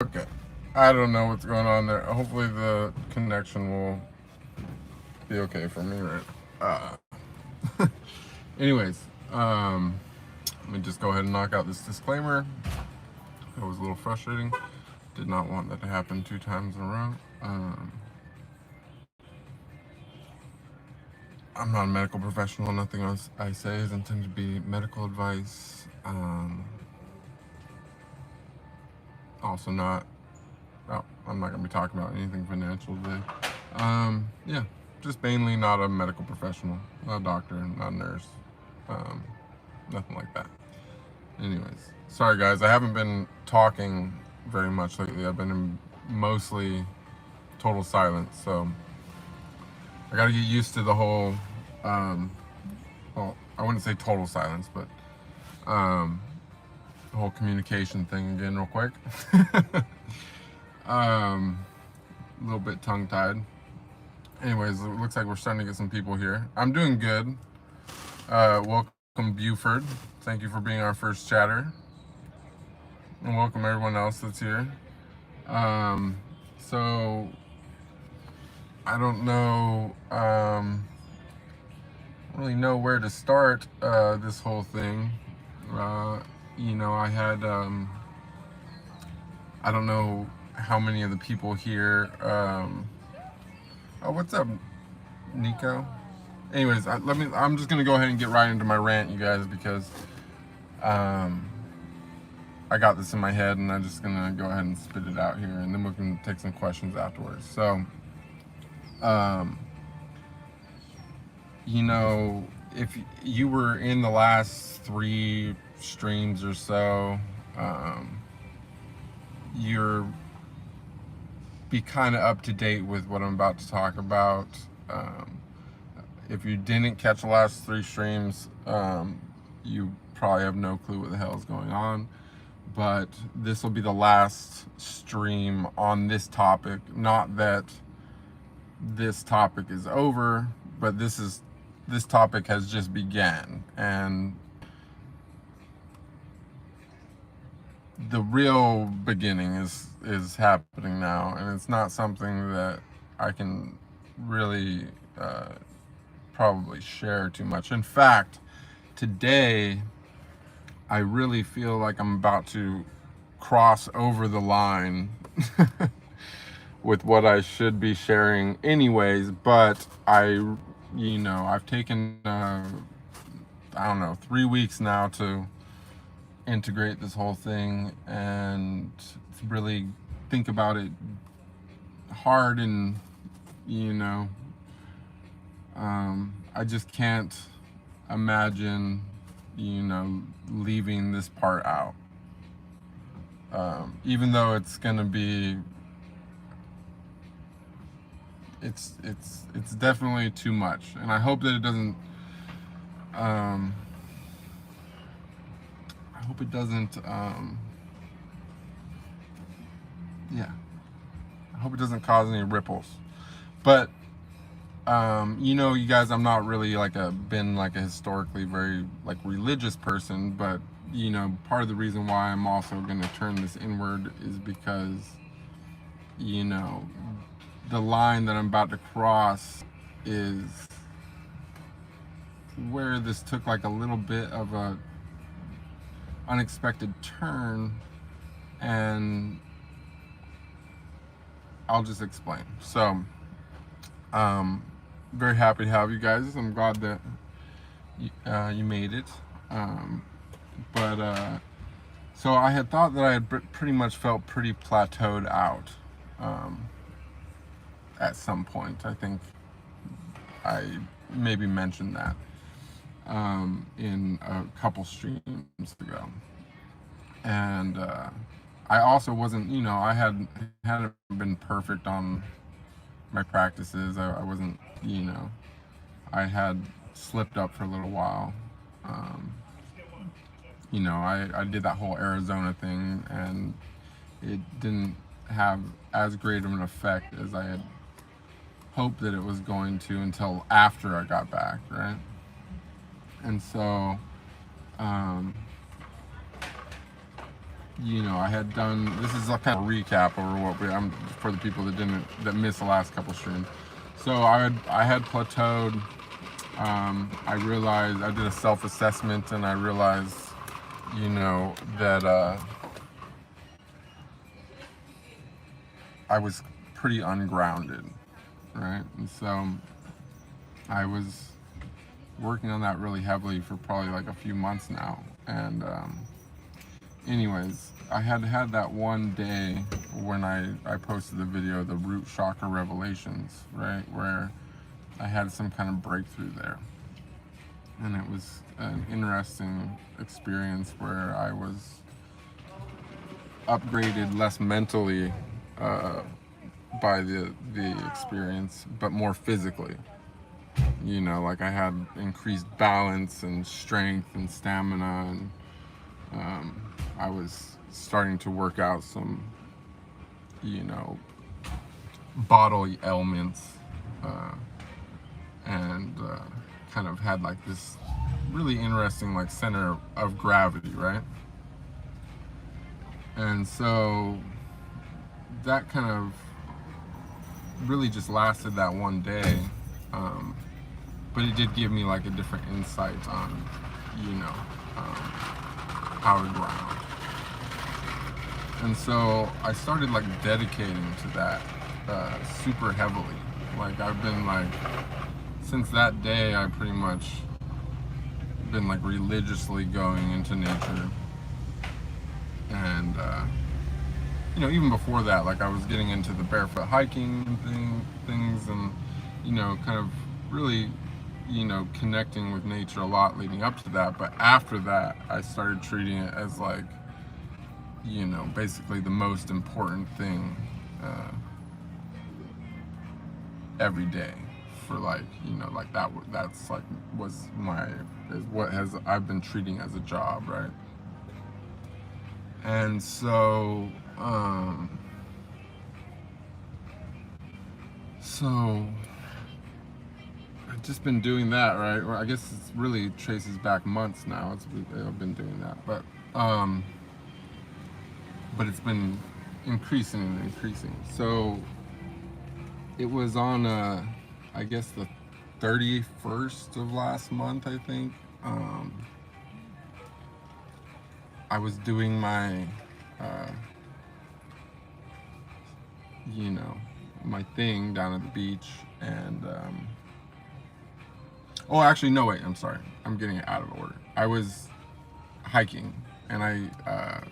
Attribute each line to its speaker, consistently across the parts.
Speaker 1: Okay. I don't know what's going on there. Hopefully the connection will be okay for me, right? Anyways, let me just go ahead and knock out this disclaimer. It was a little frustrating. Did not want that to happen 2 times in a row. I'm not a medical professional. Nothing else I say is intended to be medical advice. Also not, oh, I'm not going to be talking about anything financial today. Yeah, just mainly not a medical professional, not a doctor, not a nurse, nothing like that. Anyways, sorry guys, I haven't been talking very much lately. I've been in mostly total silence, so I got to get used to the whole, well, I wouldn't say total silence, but the whole communication thing again real quick. A little bit tongue-tied. Anyways, it looks like we're starting to get some people here. I'm doing good. Welcome, Buford. Thank you for being our first chatter. And welcome everyone else that's here. So, I don't know, I don't really know where to start this whole thing. You know, I had, I don't know how many of the people here, oh, what's up, Nico? Anyways, I'm just gonna go ahead and get right into my rant, you guys, because I got this in my head, and I'm just gonna go ahead and spit it out here, and then we can take some questions afterwards. So, you know, if you were in the last 3 streams or so, you're be kind of up to date with what I'm about to talk about. If you didn't catch the last 3 streams, you probably have no clue what the hell is going on. But this will be the last stream on this topic. Not that this topic is over, but this topic has just began, and the real beginning is happening now, and it's not something that I can really probably share too much. In fact, today I really feel like I'm about to cross over the line with what I should be sharing anyways, but I've taken I don't know, 3 weeks now to integrate this whole thing and to really think about it hard, and I just can't imagine leaving this part out, even though it's gonna be it's definitely too much, and I hope that it doesn't yeah, I hope it doesn't cause any ripples. But you guys, I'm not really been a historically very religious person, but part of the reason why I'm also going to turn this inward is because the line that I'm about to cross is where this took a little bit of a unexpected turn, and I'll just explain. So, very happy to have you guys. I'm glad that you made it. So I had thought that I had pretty much felt pretty plateaued out at some point. I think I maybe mentioned that in a couple streams ago. And I also wasn't, I hadn't been perfect on my practices. I wasn't, I had slipped up for a little while. I did that whole Arizona thing, and it didn't have as great of an effect as I had hoped that it was going to until after I got back, right? And so, you know, I had done, this is a kind of recap over what I'm for the people that missed the last couple streams. So I had plateaued. I realized, I did a self-assessment, and I realized, you know, that I was pretty ungrounded, right? And so I was working on that really heavily for probably like a few months now. And anyways, I had that one day when I posted the video, the root chakra revelations, right, where I had some kind of breakthrough there. And it was an interesting experience where I was upgraded less mentally by the experience, but more physically. You know, like I had increased balance and strength and stamina, and I was starting to work out some, you know, bodily ailments, and kind of had like this really interesting like center of gravity, right? And so that kind of really just lasted that one day, but it did give me like a different insight on, you know, how to ground. And so I started like dedicating to that super heavily. Like I've been like, since that day, I pretty much been like religiously going into nature. And you know, even before that, like I was getting into the barefoot hiking things, and you know, kind of really, you know, connecting with nature a lot leading up to that. But after that, I started treating it as like, you know, basically the most important thing every day for like, you know, like that's like is what I've been treating as a job, right? And so I've just been doing that, right? Well, I guess it really traces back months now. I've been doing that, but it's been increasing and increasing. So it was on I guess the 31st of last month, I think. I was doing my you know, my thing down at the beach, and oh, actually, no, wait, I'm sorry, I'm getting it out of order. I was hiking, and I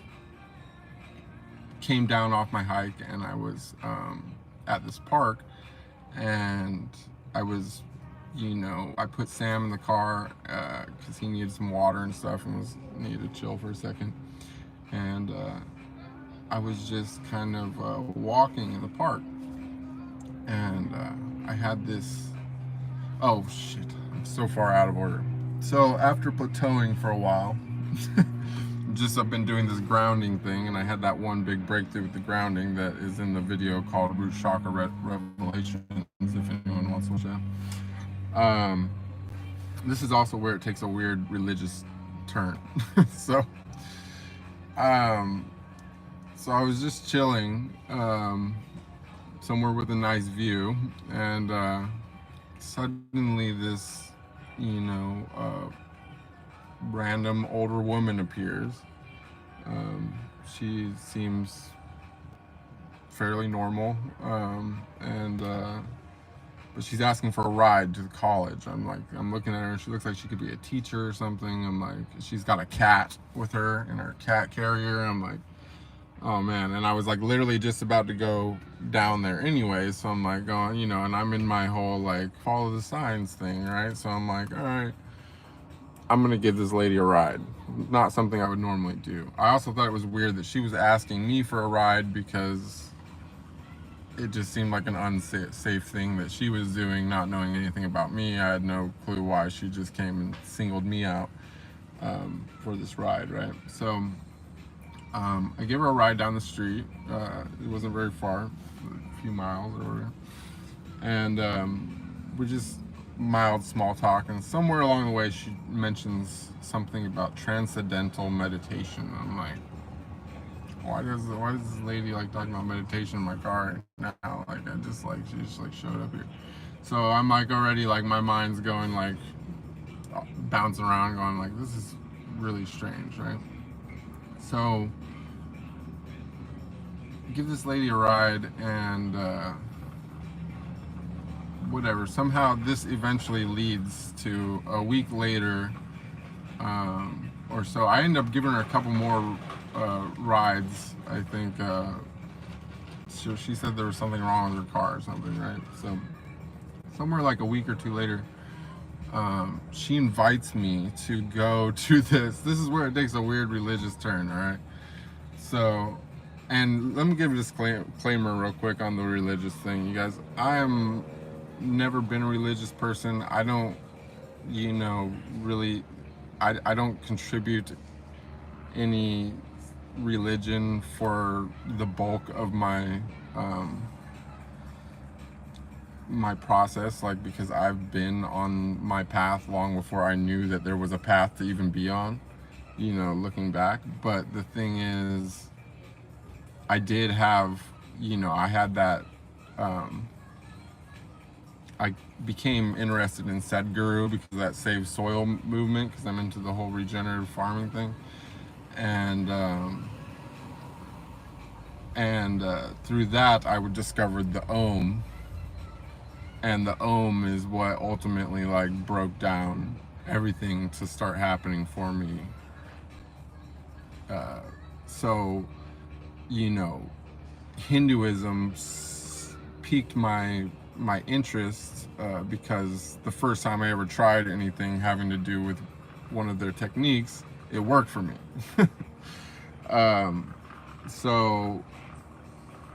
Speaker 1: came down off my hike, and I was at this park, and I was, you know, I put Sam in the car because he needed some water and stuff, and needed to chill for a second, and I was just kind of walking in the park, and I had this, oh shit, I'm so far out of order. So after plateauing for a while, I've been doing this grounding thing, and I had that one big breakthrough with the grounding that is in the video called Root Chakra Revelations, if anyone wants to watch that. This is also where it takes a weird religious turn. So I was just chilling somewhere with a nice view, and suddenly this, you know, random older woman appears. She seems fairly normal, but she's asking for a ride to the college. I'm looking at her, and she looks like she could be a teacher or something. I'm like, she's got a cat with her in her cat carrier. I'm like, oh man. And I was like literally just about to go down there anyway, so I'm like going, you know, and I'm in my whole like follow the signs thing, right? So I'm like, all right, I'm gonna give this lady a ride. Not something I would normally do. I also thought it was weird that she was asking me for a ride, because it just seemed like an unsafe thing that she was doing, not knowing anything about me. I had no clue why she just came and singled me out for this ride, right? So I gave her a ride down the street. It wasn't very far, a few miles or whatever. And we just mild small talk, and somewhere along the way she mentions something about transcendental meditation. I'm like, why does this lady like talking about meditation in my car now? Like I just like she just like showed up here. So I'm like already like my mind's going like bouncing around, going like this is really strange, right? So give this lady a ride and whatever. Somehow this eventually leads to a week later or so. I ended up giving her a couple more rides. I think so she said there was something wrong with her car or something, right? So somewhere like a week or two later, she invites me to go to this. This is where it takes a weird religious turn, all right? So, and let me give a disclaimer real quick on the religious thing, you guys. I am never been a religious person. I don't, you know, really, I don't contribute any religion for the bulk of my my process, like because I've been on my path long before I knew that there was a path to even be on, you know, looking back. But the thing is, I did have, you know, I had that I became interested in Sadhguru because of that Save Soil movement, because I'm into the whole regenerative farming thing. And through that I would discovered the Om, and the Om is what ultimately like broke down everything to start happening for me. So, you know, Hinduism piqued my interest because the first time I ever tried anything having to do with one of their techniques, it worked for me. So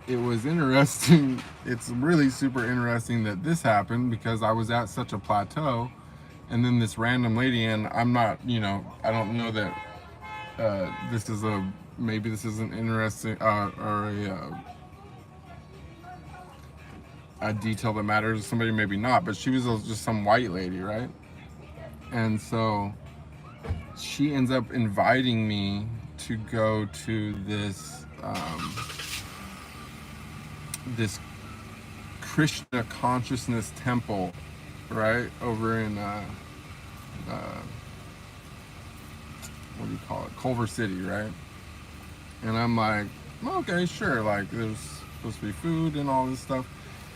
Speaker 1: it was interesting. It's really super interesting that this happened because I was at such a plateau, and then this random lady, and I'm not, you know, I don't know that this is maybe this is an interesting or a detail that matters to somebody, maybe not, but she was just some white lady, right? And so she ends up inviting me to go to this this Krishna consciousness temple, right, over in what do you call it, Culver City, right? And I'm like, okay, sure, like there's supposed to be food and all this stuff.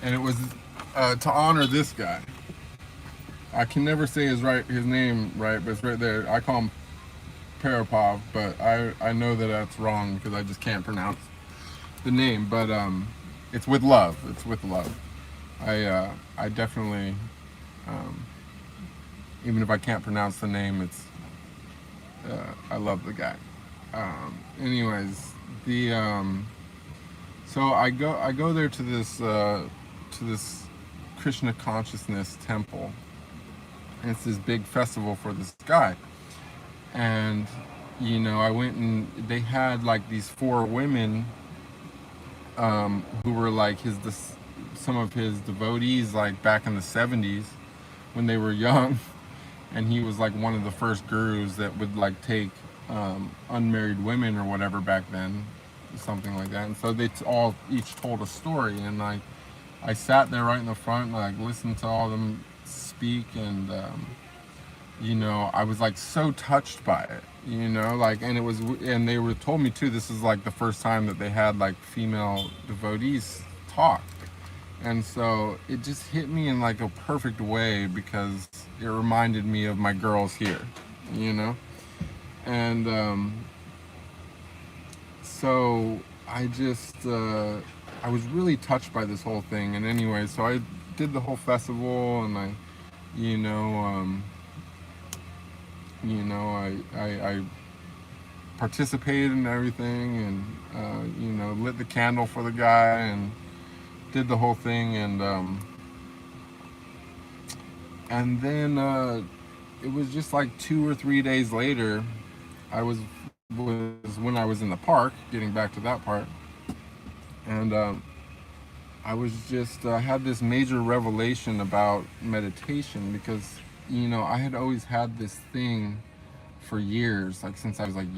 Speaker 1: And it was to honor this guy. I can never say his name right, but it's right there. I call him Prabhvpãda, but I know that that's wrong because I just can't pronounce the name. But it's with love. It's with love. I definitely, even if I can't pronounce the name, it's I love the guy. Anyways, the so I go there to this Krishna consciousness temple, and it's this big festival for this guy. And you know, I went and they had like these 4 women who were like some of his devotees, like back in the 70s when they were young. And he was like one of the first gurus that would like take unmarried women or whatever back then, something like that. And so they each told a story, and like I sat there right in the front and like listened to all of them speak, and you know, I was like so touched by it, you know, like, and they told me too, this is like the first time that they had like female devotees talk. And so it just hit me in like a perfect way because it reminded me of my girls here, you know? And so I just, I was really touched by this whole thing. And anyway, so I did the whole festival, and I, you know, I participated in everything, and, you know, lit the candle for the guy and did the whole thing, and then it was just like 2 or 3 days later, was when I was in the park, getting back to that part, and I was just had this major revelation about meditation, because, you know, I had always had this thing for years, like since I was like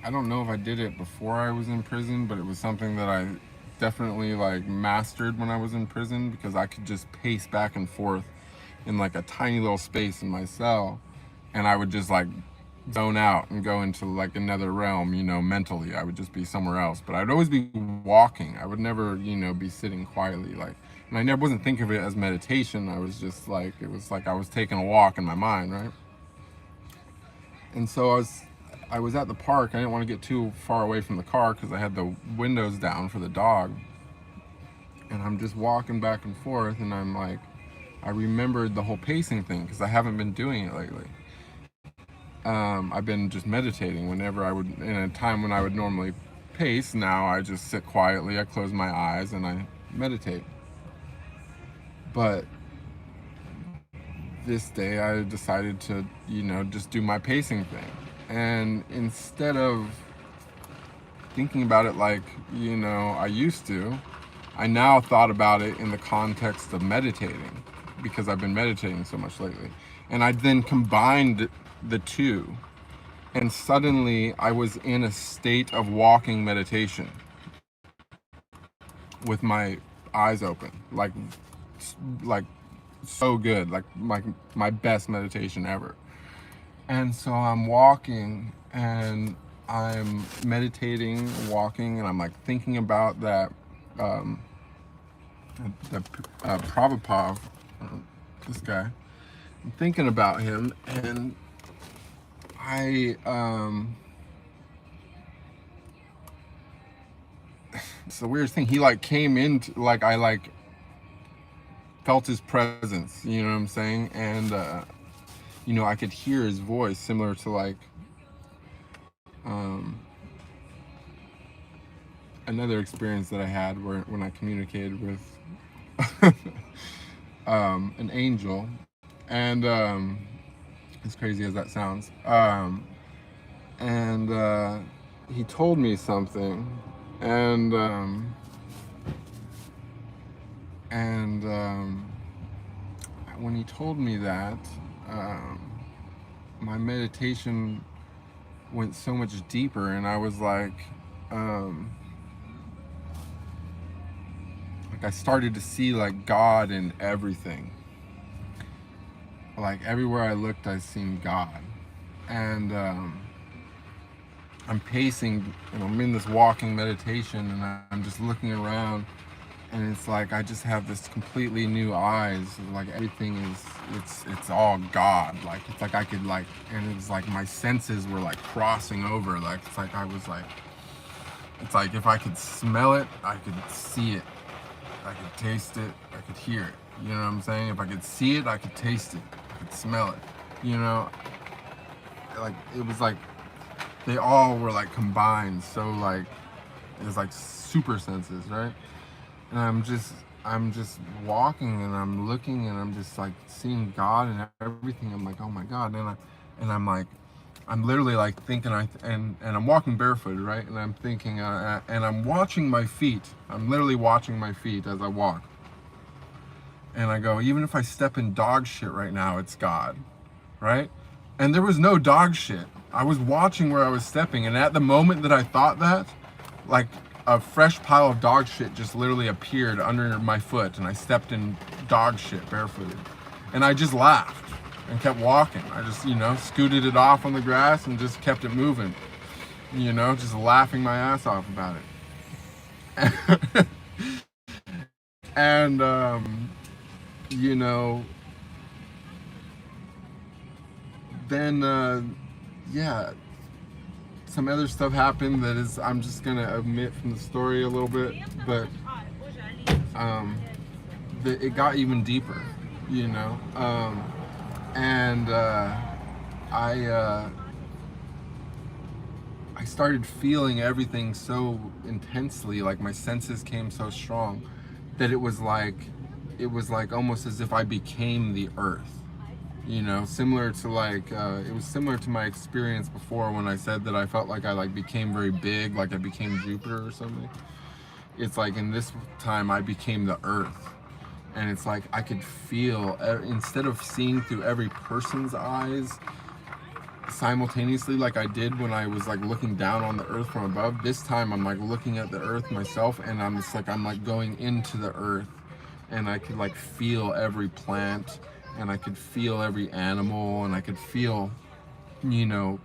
Speaker 1: I don't know if I did it before I was in prison, but it was something that I definitely like mastered when I was in prison, because I could just pace back and forth in like a tiny little space in my cell, and I would just like zone out and go into like another realm, you know, mentally. I would just be somewhere else, but I'd always be walking. I would never, you know, be sitting quietly, like, and I never wasn't thinking of it as meditation. I was just like, it was like I was taking a walk in my mind, right? And so I was at the park. I didn't want to get too far away from the car because I had the windows down for the dog. And I'm just walking back and forth, and I'm like, I remembered the whole pacing thing because I haven't been doing it lately. I've been just meditating whenever I would, in a time when I would normally pace. Now I just sit quietly, I close my eyes, and I meditate. But this day I decided to, you know, just do my pacing thing. And instead of thinking about it like, you know, I used to, I now thought about it in the context of meditating, because I've been meditating so much lately. And I then combined the two, and suddenly I was in a state of walking meditation with my eyes open, like so good, like my best meditation ever. And so I'm walking and I'm meditating, walking, and I'm like thinking about that the Prabhvpãda, this guy. I'm thinking about him, and it's the weirdest thing. He like came into, like, I like felt his presence, you know what I'm saying? And you know, I could hear his voice, similar to like another experience that I had where when I communicated with an angel. And as crazy as that sounds, and he told me something, and when he told me that, my meditation went so much deeper, and I was like I started to see like God in everything. Like everywhere I looked, I seen God. And I'm pacing, and I'm in this walking meditation, and I'm just looking around, and it's like I just have this completely new eyes. Like everything is, it's all God. Like it's like I could like, and it's like my senses were like crossing over. Like it's like I was like, it's like if I could smell it, I could see it. I could taste it, I could hear it. You know what I'm saying? If I could see it, I could taste it, I could smell it. You know, like it was like they all were like combined. So like it was like super senses, right? And I'm just walking, and I'm looking, and I'm just like seeing God and everything. I'm like, oh my God. And I'm like, I'm literally like thinking, and I'm walking barefooted, right? And I'm thinking, and I'm watching my feet. I'm literally watching my feet as I walk. And I go, even if I step in dog shit right now, it's God, right? And there was no dog shit. I was watching where I was stepping, and at the moment that I thought that, like a fresh pile of dog shit just literally appeared under my foot, and I stepped in dog shit barefooted. And I just laughed and kept walking. I just, you know, scooted it off on the grass and just kept it moving, you know, just laughing my ass off about it. And you know, then yeah, some other stuff happened that is, I'm just gonna omit from the story a little bit, but it got even deeper, you know. And I started feeling everything so intensely, like my senses came so strong that it was like almost as if I became the earth, you know, similar to like it was similar to my experience before when I said that I felt like I like became very big, like I became Jupiter or something. It's like in this time I became the earth. And it's like I could feel, instead of seeing through every person's eyes, simultaneously like I did when I was like looking down on the earth from above. This time I'm like looking at the earth myself, and I'm just like, I'm like going into the earth, and I could like feel every plant, and I could feel every animal, and I could feel, you know,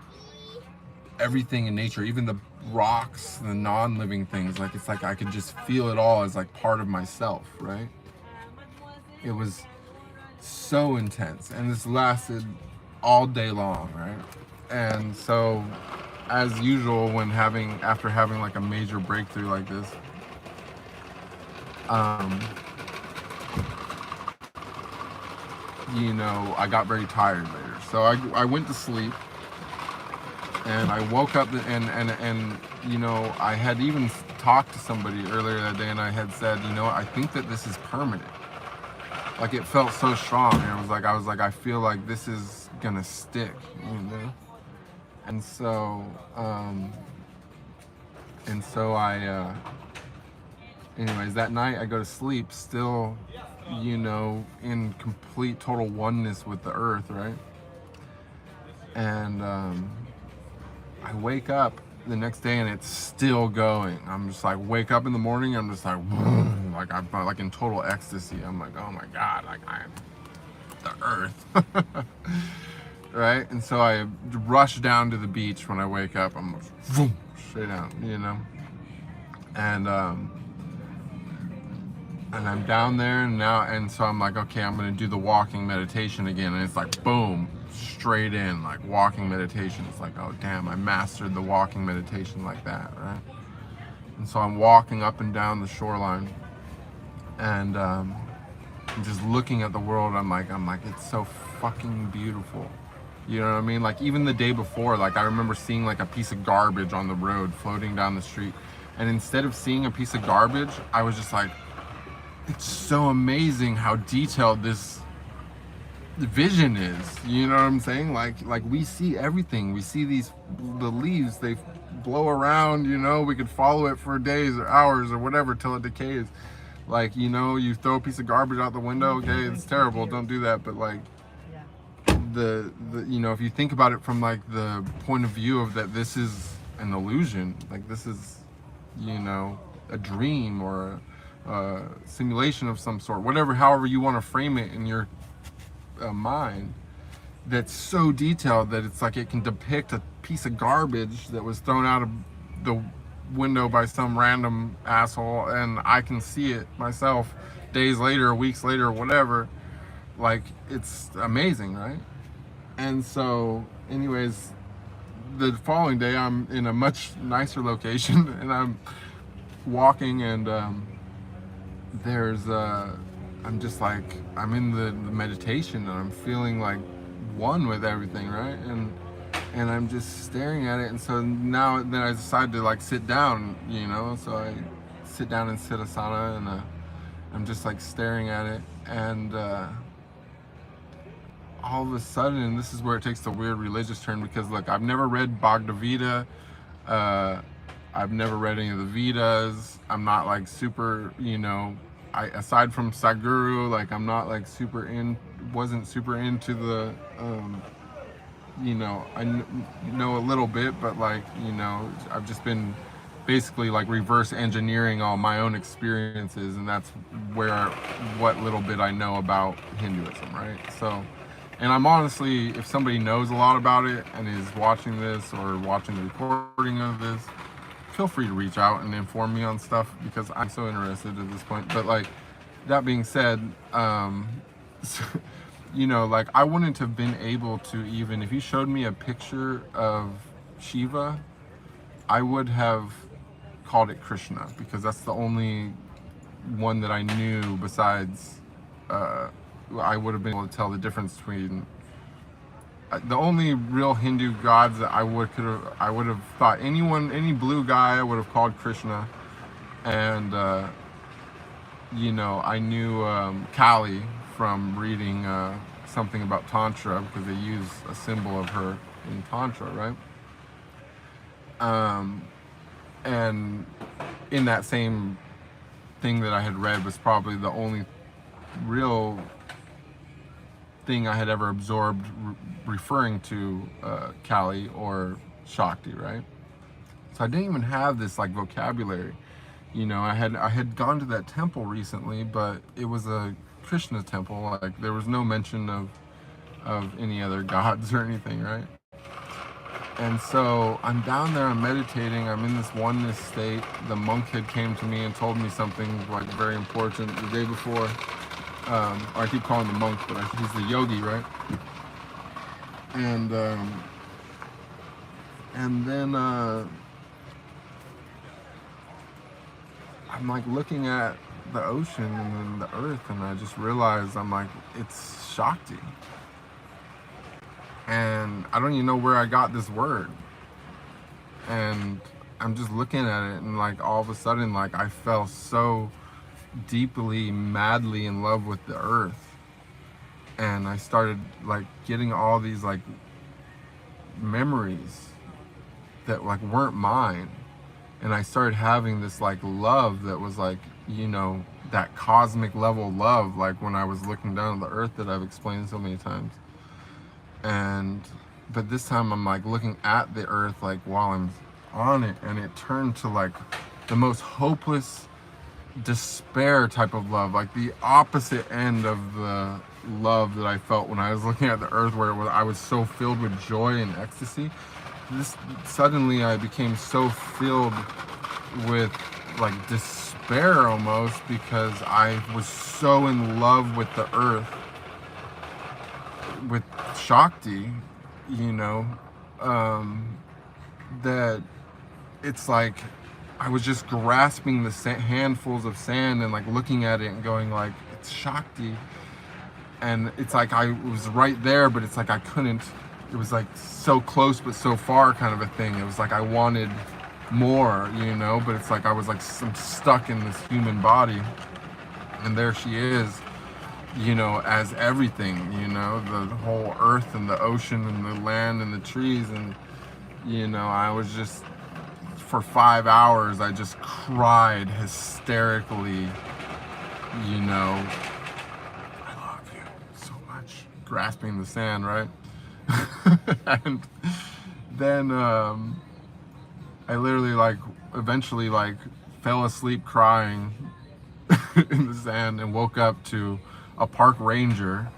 Speaker 1: everything in nature, even the rocks, the non-living things. Like it's like I could just feel it all as like part of myself, right? It was so intense, and this lasted all day long, right? And so, as usual, when after having like a major breakthrough like this, you know, I got very tired later. So I went to sleep, and I woke up, and you know, I had even talked to somebody earlier that day, and I had said, you know, I think that this is permanent. Like it felt so strong, and I was like, I feel like this is gonna stick, you know. And so I, anyways, that night I go to sleep still, you know, in complete total oneness with the earth, right? And I wake up the next day and it's still going. I'm just like, wake up in the morning, I'm just like, whoa, like I'm like in total ecstasy. I'm like, oh my God, like I'm the earth. Right? And so I rush down to the beach when I wake up. I'm like, straight down, you know? And I'm down there, and so I'm like, okay, I'm gonna do the walking meditation again. And it's like, boom, straight in, like walking meditation. It's like, oh damn, I mastered the walking meditation like that, right? And so I'm walking up and down the shoreline, and I'm just looking at the world. I'm like, it's so fucking beautiful. You know what I mean? Like even the day before, like I remember seeing like a piece of garbage on the road floating down the street. And instead of seeing a piece of garbage, I was just like, it's so amazing how detailed this vision is. You know what I'm saying? Like we see everything. We see the leaves, they blow around, you know, we could follow it for days or hours or whatever till it decays. Like, you know, you throw a piece of garbage out the window, okay, it's terrible, don't do that. But like, the you know, if you think about it from like the point of view of that this is an illusion, like this is, you know, a dream or a simulation of some sort, whatever, however you want to frame it in your mind, that's so detailed that it's like it can depict a piece of garbage that was thrown out of the window by some random asshole, and I can see it myself days later, weeks later, whatever. Like it's amazing, right? And so anyways, the following day I'm in a much nicer location and I'm walking, and I'm just like, I'm in the meditation and I'm feeling like one with everything, right? And I'm just staring at it. And so now then I decide to like sit down, you know, so I sit down in Siddhasana, and I'm just like staring at it, and all of a sudden, and this is where it takes the weird religious turn, because look, I've never read Bhagavad Gita, I've never read any of the Vedas, I'm not like super, you know, aside from Sadhguru, like I'm not like wasn't super into the, you know, I know a little bit, but like, you know, I've just been basically like reverse engineering all my own experiences, and that's what little bit I know about Hinduism, right? So, and I'm honestly, if somebody knows a lot about it and is watching this or watching the recording of this, feel free to reach out and inform me on stuff, because I'm so interested at this point. But like, that being said, you know, like I wouldn't have been able to, even if you showed me a picture of Shiva, I would have called it Krishna, because that's the only one that I knew besides, I would have been able to tell the difference between the only real Hindu gods that I would have thought, any blue guy I would have called Krishna. And you know, I knew Kali from reading something about Tantra, because they use a symbol of her in Tantra, right? And in that same thing that I had read was probably the only real thing I had ever absorbed referring to Kali or Shakti, right? So I didn't even have this like vocabulary. You know, I had gone to that temple recently, but it was a Krishna temple. Like there was no mention of any other gods or anything, right? And so I'm down there, I'm meditating, I'm in this oneness state. The monk had came to me and told me something like very important the day before. I keep calling him the monk, but he's the yogi, right? And then I'm like looking at the ocean and then the earth, and I just realized I'm like, it's Shakti. And I don't even know where I got this word. And I'm just looking at it, and like all of a sudden, like I fell so deeply, madly in love with the earth. And I started like getting all these like memories that like weren't mine. And I started having this like love that was like, you know, that cosmic level love, like when I was looking down at the earth that I've explained so many times. But this time I'm like looking at the earth like while I'm on it, and it turned to like the most hopeless despair type of love, like the opposite end of the love that I felt when I was looking at the earth, where I was so filled with joy and ecstasy. Suddenly I became so filled with like despair almost, because I was so in love with the earth, with Shakti, you know, that it's like I was just grasping the handfuls of sand and like looking at it and going like, it's Shakti. And it's like I was right there, but it's like I couldn't. It was like so close but so far kind of a thing. It was like I wanted more, you know, but it's like I was like I'm stuck in this human body, and there she is, you know, as everything, you know, the whole earth and the ocean and the land and the trees. And, you know, I was just, for 5 hours, I just cried hysterically, you know, I love you so much, grasping the sand, right? And then I literally like eventually like fell asleep crying in the sand, and woke up to a park ranger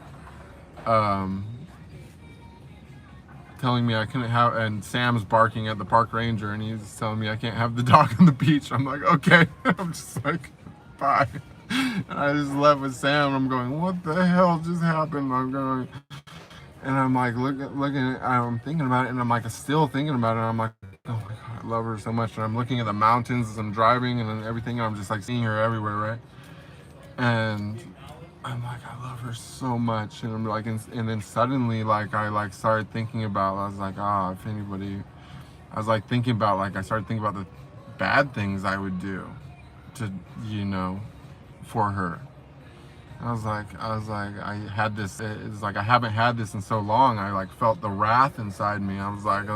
Speaker 1: telling me I couldn't have, and Sam's barking at the park ranger, and he's telling me I can't have the dog on the beach. I'm like, okay. I'm just like, bye. And I just left with Sam. I'm going, what the hell just happened? I'm going, and I'm like looking at, I'm thinking about it, and I'm like still thinking about it, and I'm like, oh my god, I love her so much. And I'm looking at the mountains as I'm driving and everything, and I'm just like seeing her everywhere, right? And I'm like, I love her so much. And I'm like, and then suddenly like I like started thinking about, I was like, if anybody, I was like thinking about, like I started thinking about the bad things I would do to, you know, for her. I was like, I had this, it's like I haven't had this in so long. I like felt the wrath inside me. I was like,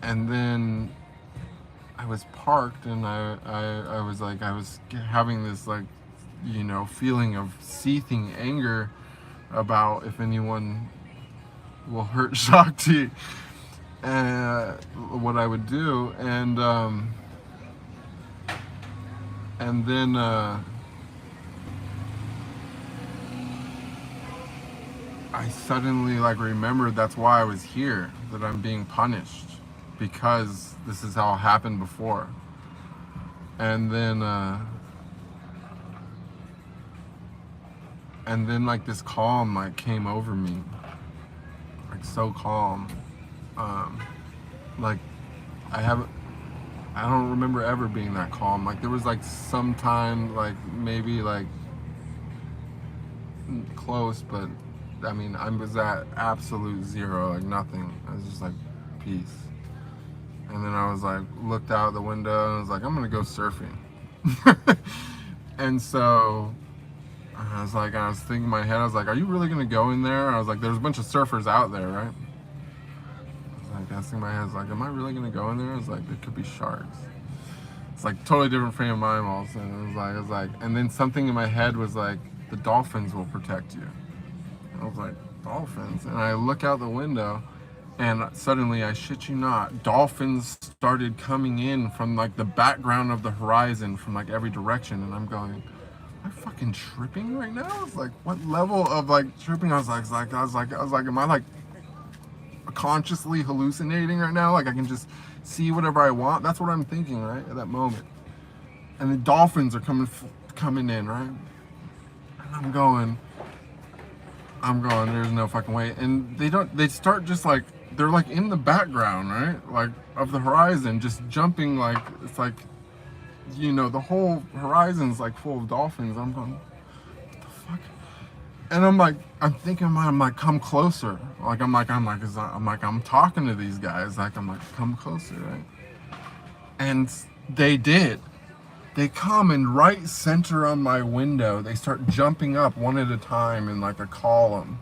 Speaker 1: and then I was parked, and I was having this like, you know, feeling of seething anger about if anyone will hurt Shakti, what I would do. And then I suddenly like remembered that's why I was here, that I'm being punished because this is how it happened before. And then like this calm like came over me, like so calm. Like I don't remember ever being that calm. Like there was like some time, like maybe like close, but I mean I was at absolute zero, like nothing. I was just like peace. And then I was like, looked out the window and I was like, I'm gonna go surfing. And so I was thinking in my head, I was like, are you really gonna go in there? I was like, there's a bunch of surfers out there, right? I was like, asking my head, I was like, am I really gonna go in there? I was like, there could be sharks. It's like totally different frame of mind almost. And I was like, and then something in my head was like, the dolphins will protect you. I was like, dolphins? And I look out the window, and suddenly, I shit you not, dolphins started coming in from like the background of the horizon from like every direction. And I'm going, am I fucking tripping right now? It's like, what level of like tripping? I was like, am I like consciously hallucinating right now? Like I can just see whatever I want. That's what I'm thinking, right, at that moment. And the dolphins are coming in, right? And I'm going, there's no fucking way. And they start just like, they're like in the background, right? Like of the horizon, just jumping, like, it's like, you know, the whole horizon's like full of dolphins. I'm going, what the fuck? And I'm thinking, I'm like, come closer. I'm talking to these guys. Like, I'm like, come closer, right? And they did. They come and right center on my window. They start jumping up one at a time in like a column.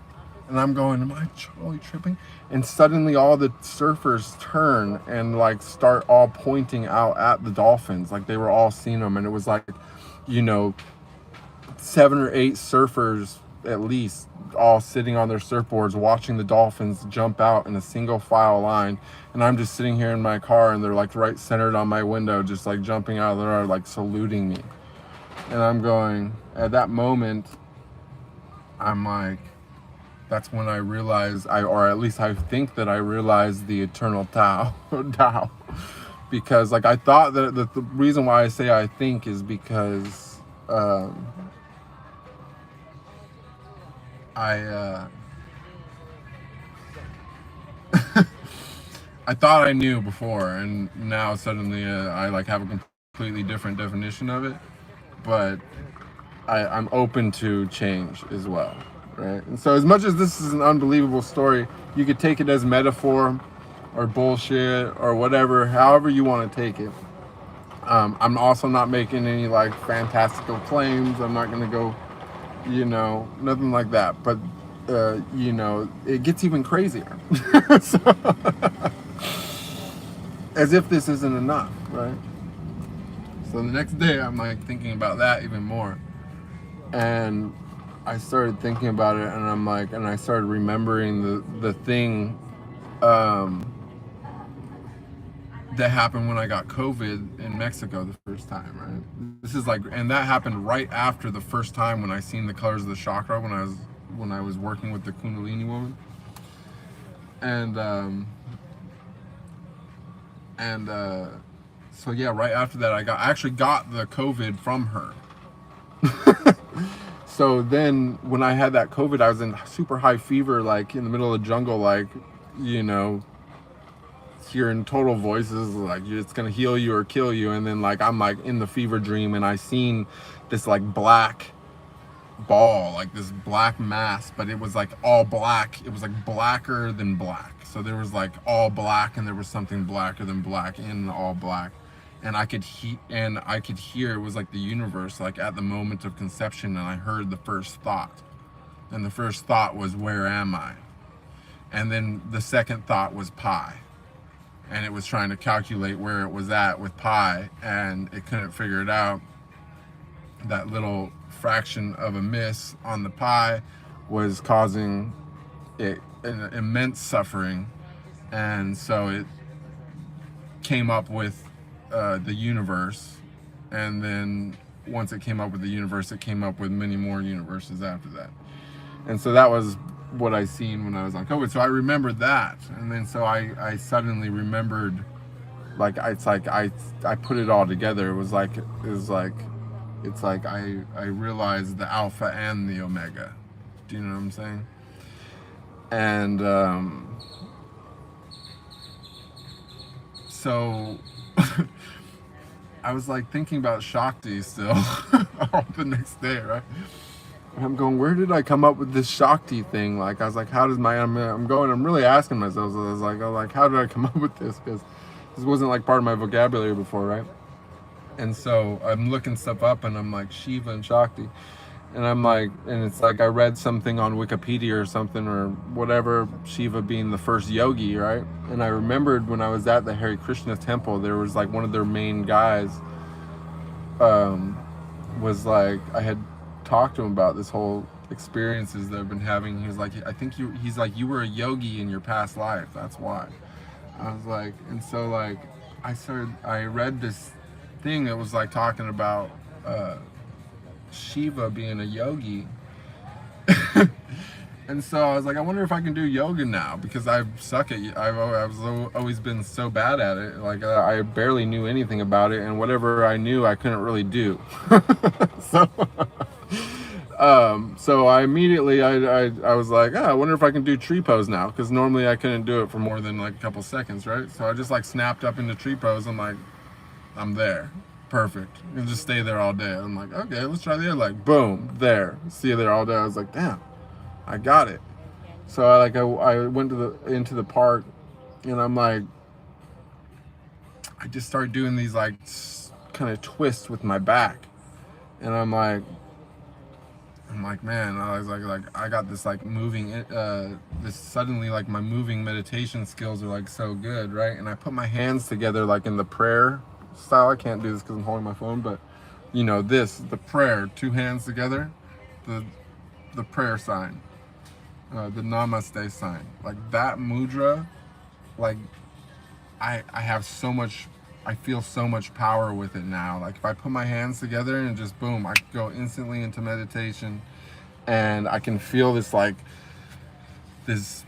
Speaker 1: And I'm going, am I totally tripping? And suddenly all the surfers turn and like start all pointing out at the dolphins. Like they were all seeing them. And it was like, you know, 7 or 8 surfers at least, all sitting on their surfboards watching the dolphins jump out in a single file line. And I'm just sitting here in my car, and they're like right centered on my window, just like jumping out of there, like saluting me. And I'm going, at that moment, I'm like, that's when I realized, or at least I think that I realized the Eternal Tao, because like I thought that the reason why I say I think is because I thought I knew before, and now suddenly I like have a completely different definition of it, but I'm open to change as well, right? And so as much as this is an unbelievable story, you could take it as metaphor or bullshit or whatever, however you want to take it. I'm also not making any like fantastical claims. I'm not going to go, you know, nothing like that. But, you know, it gets even crazier. So, as if this isn't enough, right? So the next day I'm like thinking about that even more. And I started thinking about it, and I'm like, and I started remembering the thing that happened when I got COVID in Mexico the first time, right? This is like, and that happened right after the first time when I seen the colors of the chakra when I was working with the Kundalini woman. So yeah, right after that I actually got the COVID from her. So then when I had that COVID, I was in super high fever, like in the middle of the jungle, like, you know, hearing total voices like it's gonna heal you or kill you. And then like I'm like in the fever dream, and I seen this like black ball, like this black mass, but it was like all black. It was like blacker than black. So there was like all black, and there was something blacker than black in all black. And I could hear it was like the universe, like at the moment of conception. And I heard the first thought, and the first thought was, where am I? And then the second thought was pi, and it was trying to calculate where it was at with pi, and it couldn't figure it out. That little fraction of a miss on the pi was causing it an immense suffering. And so it came up with the universe, and then once it came up with the universe, it came up with many more universes after that. And so that was what I seen when I was on COVID. So I remembered that, and then so I suddenly remembered, like it's like I put it all together. It's like I realized the alpha and the omega. Do you know what I'm saying? And so I was like thinking about Shakti still the next day, right? And I'm going, where did I come up with this Shakti thing? Like I was like, how does I'm really asking myself. So I was like, how did I come up with this? Because this wasn't like part of my vocabulary before, right? And so I'm looking stuff up, and I'm like, Shiva and Shakti. And I'm like, and it's like I read something on Wikipedia or something or whatever, Shiva being the first yogi, right? And I remembered when I was at the Hare Krishna temple, there was like one of their main guys was like, I had talked to him about this whole experiences that I've been having. He was like, I think he's like, you were a yogi in your past life. That's why. I was like, and so like, I read this thing that was like talking about Shiva being a yogi. And so I was like, I wonder if I can do yoga now, because I suck at it. I've always been so bad at it. Like I barely knew anything about it, and whatever I knew, I couldn't really do. so, so I immediately I was like, I wonder if I can do tree pose now, because normally I couldn't do it for more than like a couple seconds, right? So I just like snapped up into tree pose. I'm like, I'm there. Perfect. And just stay there all day. I'm like, okay, let's try the other leg. Boom, there. See you there all day. I was like, damn, I got it. So I went into the park, and I'm like, I just started doing these like kind of twists with my back, and I'm like, man, I was like I got this like moving, this suddenly like my moving meditation skills are like so good, right? And I put my hands together like in the prayer style. I can't do this because I'm holding my phone, but you know, the prayer, two hands together, the prayer sign, the namaste sign, like that mudra, like I have so much, I feel so much power with it now. Like if I put my hands together and just boom, I go instantly into meditation, and I can feel this like this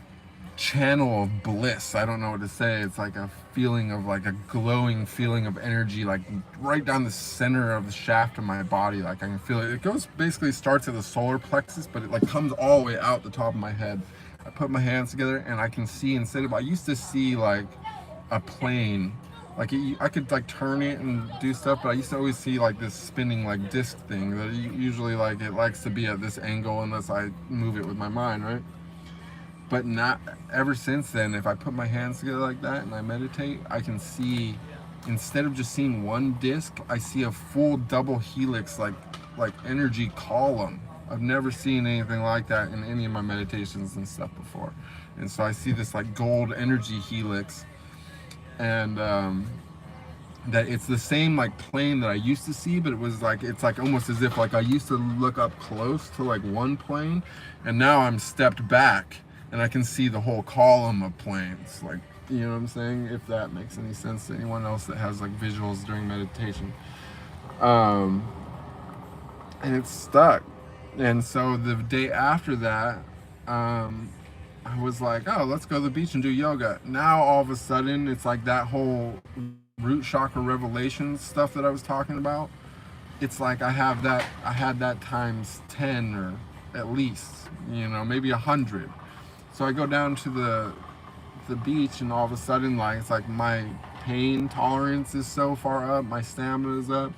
Speaker 1: channel of bliss. I don't know what to say. It's like a feeling of like a glowing feeling of energy, like right down the center of the shaft of my body. Like I can feel it. It goes, basically starts at the solar plexus, but it like comes all the way out the top of my head. I put my hands together and I can see, instead of, I used to see like a plane, like I could like turn it and do stuff, but I used to always see like this spinning like disc thing that usually like it likes to be at this angle unless I move it with my mind, right? But not ever since then, if I put my hands together like that and I meditate, I can see, instead of just seeing one disc, I see a full double helix, like energy column. I've never seen anything like that in any of my meditations and stuff before. And so I see this like gold energy helix, and that it's the same like plane that I used to see, but it was like, it's like almost as if like I used to look up close to like one plane, and now I'm stepped back and I can see the whole column of planes. Like, you know what I'm saying? If that makes any sense to anyone else that has like visuals during meditation. And it's stuck. And so the day after that, I was like, oh, let's go to the beach and do yoga. Now all of a sudden, it's like that whole root chakra revelations stuff that I was talking about. It's like I had that times 10, or at least, you know, maybe 100. So I go down to the beach, and all of a sudden, like, it's like my pain tolerance is so far up, my stamina is up,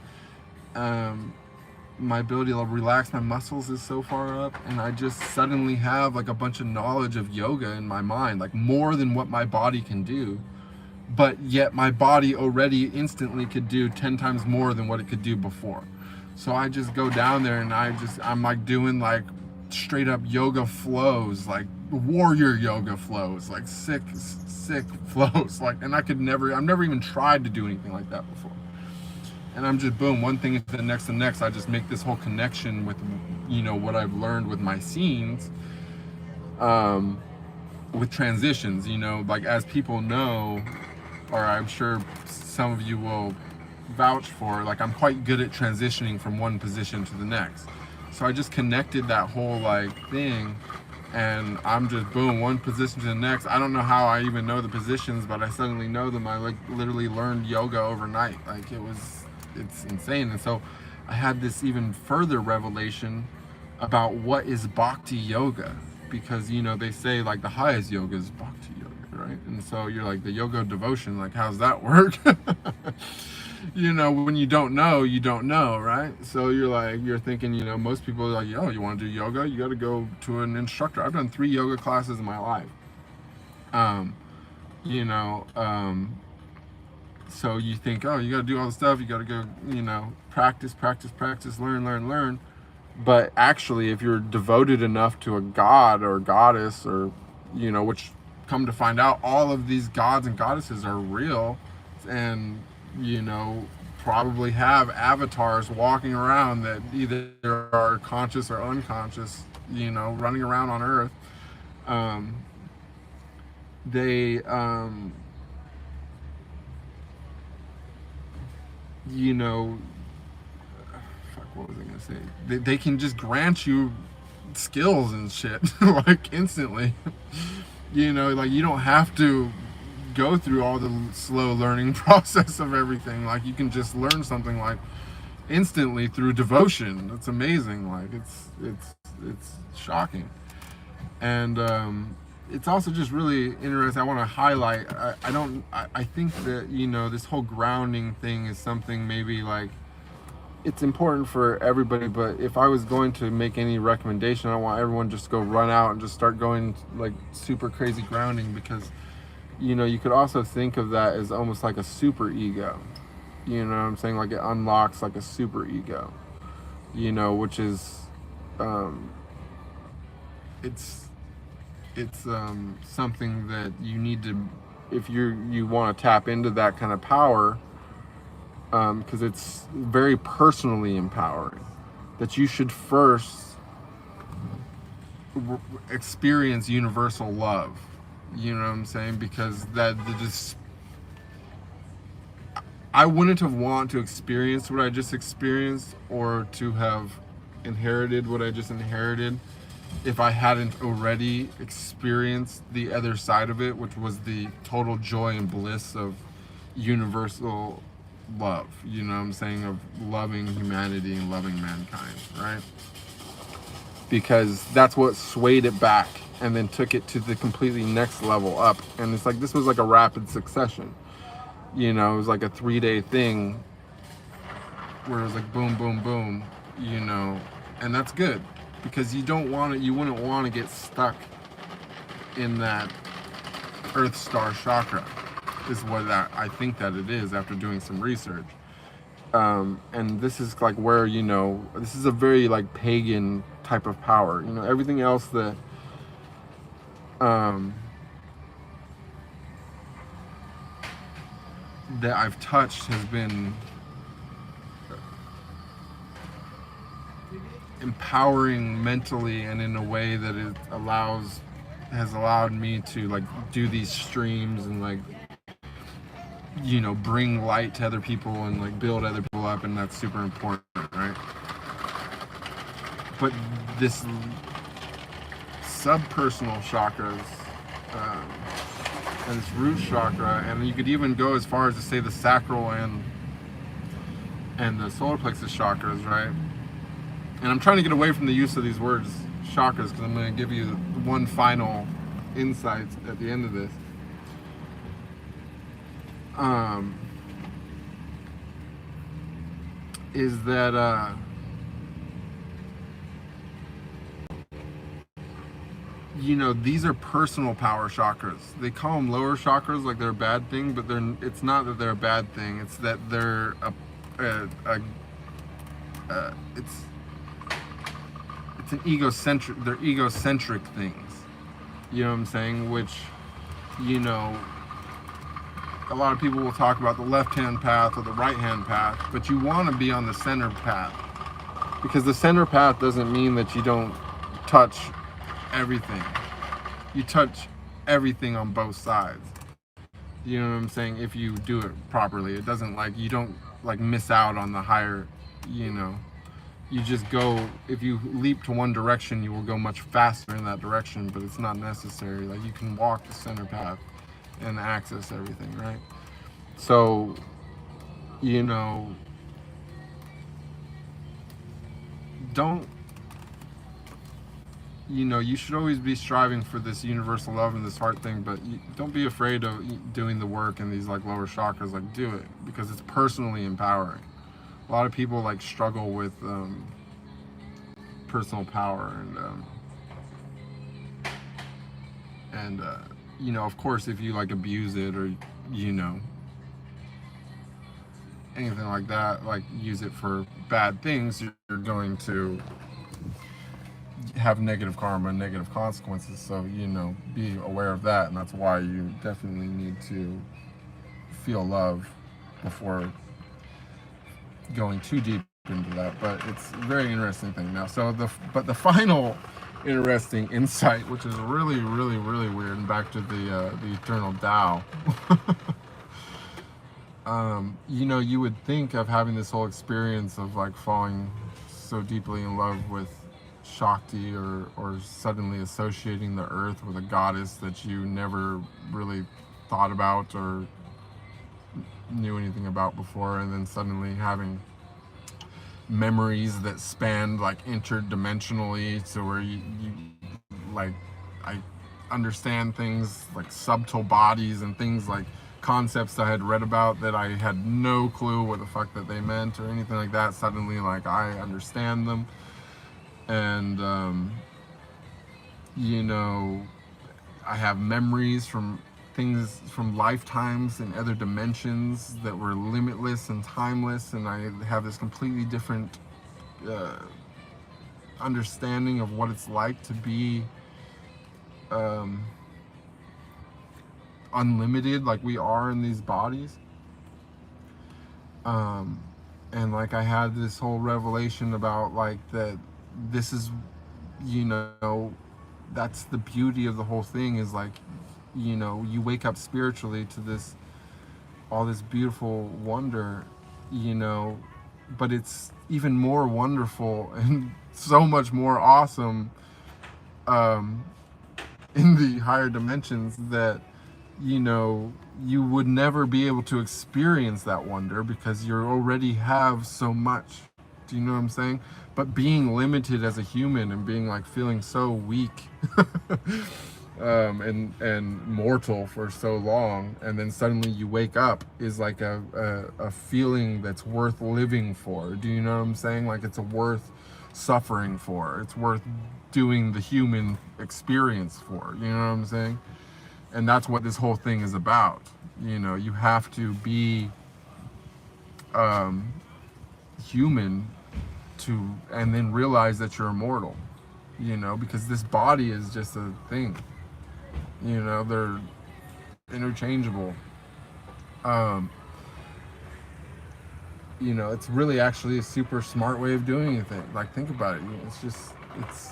Speaker 1: my ability to relax my muscles is so far up, and I just suddenly have like a bunch of knowledge of yoga in my mind, like more than what my body can do, but yet my body already instantly could do 10 times more than what it could do before. So I just go down there, and I'm like doing like straight up yoga flows, like warrior yoga flows, like sick flows, like, and I've never even tried to do anything like that before. And I'm just boom, one thing to the next. I just make this whole connection with, you know, what I've learned with my scenes, with transitions, you know, like as people know, or I'm sure some of you will vouch for, like I'm quite good at transitioning from one position to the next. So I just connected that whole like thing, and I'm just boom, one position to the next. I don't know how I even know the positions, but I suddenly know them. I like literally learned yoga overnight. Like it's insane. And so I had this even further revelation about what is Bhakti yoga, because, you know, they say like the highest yoga is Bhakti yoga, right? And so you're like, the yoga of devotion, like how's that work? You know, when you don't know, right? So you're thinking, you know, most people are like, oh, you want to do yoga? You got to go to an instructor. I've done 3 yoga classes in my life. So you think, oh, you got to do all the stuff. You got to go, you know, practice, learn. But actually, if you're devoted enough to a god or goddess, or, you know, which come to find out, all of these gods and goddesses are real, and, you know, probably have avatars walking around that either are conscious or unconscious, you know, running around on Earth. They, you know, fuck, what was I gonna say? They can just grant you skills and shit, like instantly. You know, like you don't have to go through all the slow learning process of everything. Like you can just learn something like instantly through devotion. It's amazing. Like it's shocking. And it's also just really interesting. I want to highlight, I think that, you know, this whole grounding thing is something maybe like, it's important for everybody, but if I was going to make any recommendation, I don't want everyone just to go run out and just start going like super crazy grounding, because, you know, you could also think of that as almost like a super ego. You know what I'm saying? Like it unlocks like a super ego, you know, which is, it's something that you need to, if you want to tap into that kind of power, because it's very personally empowering, that you should first experience universal love. You know what I'm saying? Because I wouldn't have wanted to experience what I just experienced, or to have inherited what I just inherited, if I hadn't already experienced the other side of it, which was the total joy and bliss of universal love. You know what I'm saying? Of loving humanity and loving mankind, right? Because that's what swayed it back and then took it to the completely next level up. And it's like, this was like a rapid succession. You know, it was like a 3-day thing where it was like boom, boom, boom, you know, and that's good, because you wouldn't want to get stuck in that Earth Star chakra, is what I think that it is after doing some research. And this is like where, you know, this is a very like pagan type of power. You know, everything else that that I've touched has been empowering mentally, and in a way that it has allowed me to like do these streams and like, you know, bring light to other people and like build other people up, and that's super important, right? But this subpersonal chakras, and this root chakra, and you could even go as far as to say the sacral and the solar plexus chakras, right? And I'm trying to get away from the use of these words chakras, because I'm going to give you one final insight at the end of this. Is that you know, these are personal power chakras. They call them lower chakras like they're a bad thing, but it's not that they're a bad thing. It's that they're it's an egocentric. They're egocentric things. You know what I'm saying? Which, you know, a lot of people will talk about the left-hand path or the right-hand path, but you want to be on the center path, because the center path doesn't mean that you don't touch everything. You touch everything on both sides. You know what I'm saying? If you do it properly, it doesn't like, you don't like miss out on the higher, you know, you just go, if you leap to one direction, you will go much faster in that direction, but it's not necessary. Like you can walk the center path and access everything, right? So, you know, you know, you should always be striving for this universal love and this heart thing, but don't be afraid of doing the work in these like lower chakras. Like do it, because it's personally empowering. A lot of people like struggle with personal power, and you know, of course, if you like abuse it, or, you know, anything like that, like use it for bad things, you're going to have negative karma and negative consequences. So, you know, be aware of that, and that's why you definitely need to feel love before going too deep into that, but it's a very interesting thing now. So the final interesting insight, which is really, really, really weird, and back to the Eternal Tao. You know, you would think of having this whole experience of like falling so deeply in love with Shakti, or suddenly associating the earth with a goddess that you never really thought about or knew anything about before, and then suddenly having memories that spanned like interdimensionally, so where you like, I understand things like subtle bodies and things like concepts I had read about that I had no clue what the fuck that they meant or anything like that. Suddenly, like, I understand them. And you know, I have memories from things from lifetimes and other dimensions that were limitless and timeless, and I have this completely different understanding of what it's like to be unlimited, like we are in these bodies. And like I had this whole revelation about like that this is, you know, that's the beauty of the whole thing, is like, you know, you wake up spiritually to this, all this beautiful wonder, you know, but it's even more wonderful and so much more awesome in the higher dimensions that, you know, you would never be able to experience that wonder because you already have so much. Do you know what I'm saying? But being limited as a human and being like feeling so weak and mortal for so long, and then suddenly you wake up, is like a feeling that's worth living for. Do you know what I'm saying? Like it's worth suffering for. It's worth doing the human experience for. You know what I'm saying? And that's what this whole thing is about. You know, you have to be human to, and then realize that you're immortal, you know, because this body is just a thing, you know, they're interchangeable. You know, it's really actually a super smart way of doing anything. Like, think about it. It's just, it's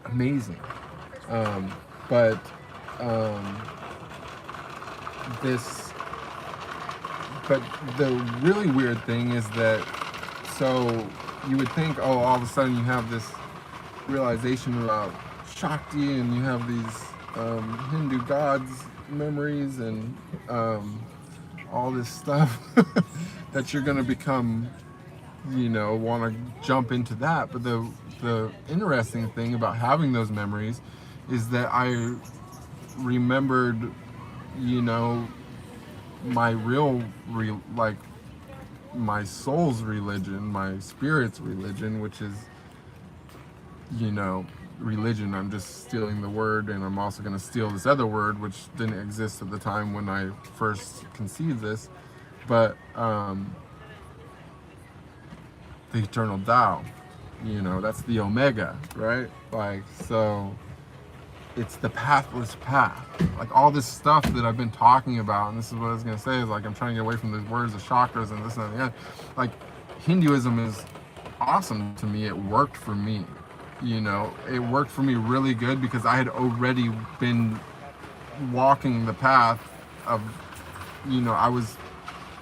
Speaker 1: amazing. But this, but the really weird thing is that, so you would think, oh, all of a sudden you have this realization about Shakti, and you have these Hindu gods memories, and all this stuff that you're going to become, you know, want to jump into that. But the interesting thing about having those memories is that I remembered, you know, my real, like my soul's religion, my spirit's religion, which is, you know, religion. I'm just stealing the word, and I'm also going to steal this other word, which didn't exist at the time when I first conceived this. But the Eternal Tao, you know, that's the Omega, right? Like, so it's the pathless path. Like all this stuff that I've been talking about, and this is what I was going to say, is like I'm trying to get away from these words of chakras and this and that. Like Hinduism is awesome to me. It worked for me. You know, it worked for me really good because I had already been walking the path of, you know, I was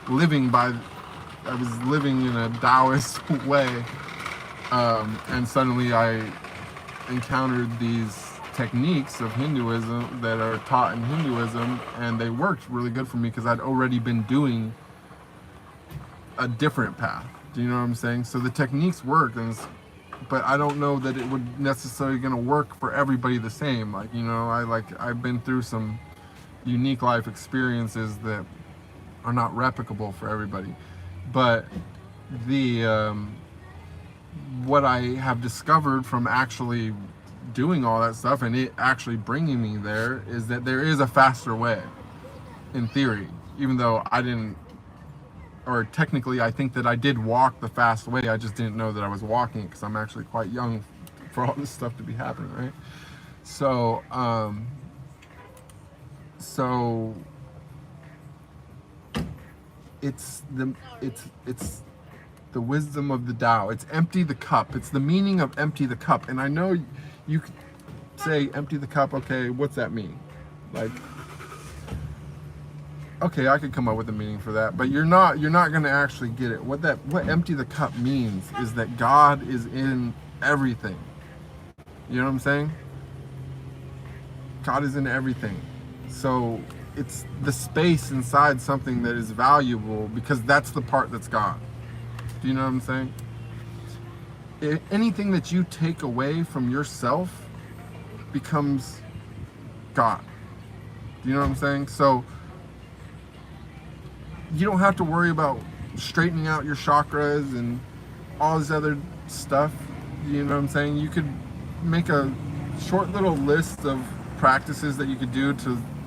Speaker 1: living in a Taoist way, and suddenly I encountered these techniques of Hinduism that are taught in Hinduism, and they worked really good for me because I'd already been doing a different path. Do you know what I'm saying? So the techniques work, but I don't know that it would necessarily going to work for everybody the same. Like, you know, I've been through some unique life experiences that are not replicable for everybody. But the what I have discovered from actually doing all that stuff and it actually bringing me there is that there is a faster way, in theory, even though I didn't, or technically I think that I did walk the fast way. I just didn't know that I was walking because I'm actually quite young for all this stuff to be happening, right? So it's The wisdom of the Tao. It's empty the cup. It's the meaning of empty the cup. And I know you could say empty the cup. Okay, what's that mean? Like, okay, I could come up with a meaning for that, but you're not going to actually get it. What empty the cup means is that God is in everything. You know what I'm saying? God is in everything. So it's the space inside something that is valuable because that's the part that's God. Do you know what I'm saying? Anything that you take away from yourself becomes God. Do you know what I'm saying? So you don't have to worry about straightening out your chakras and all this other stuff. You know what I'm saying? You could make a short little list of practices that you could do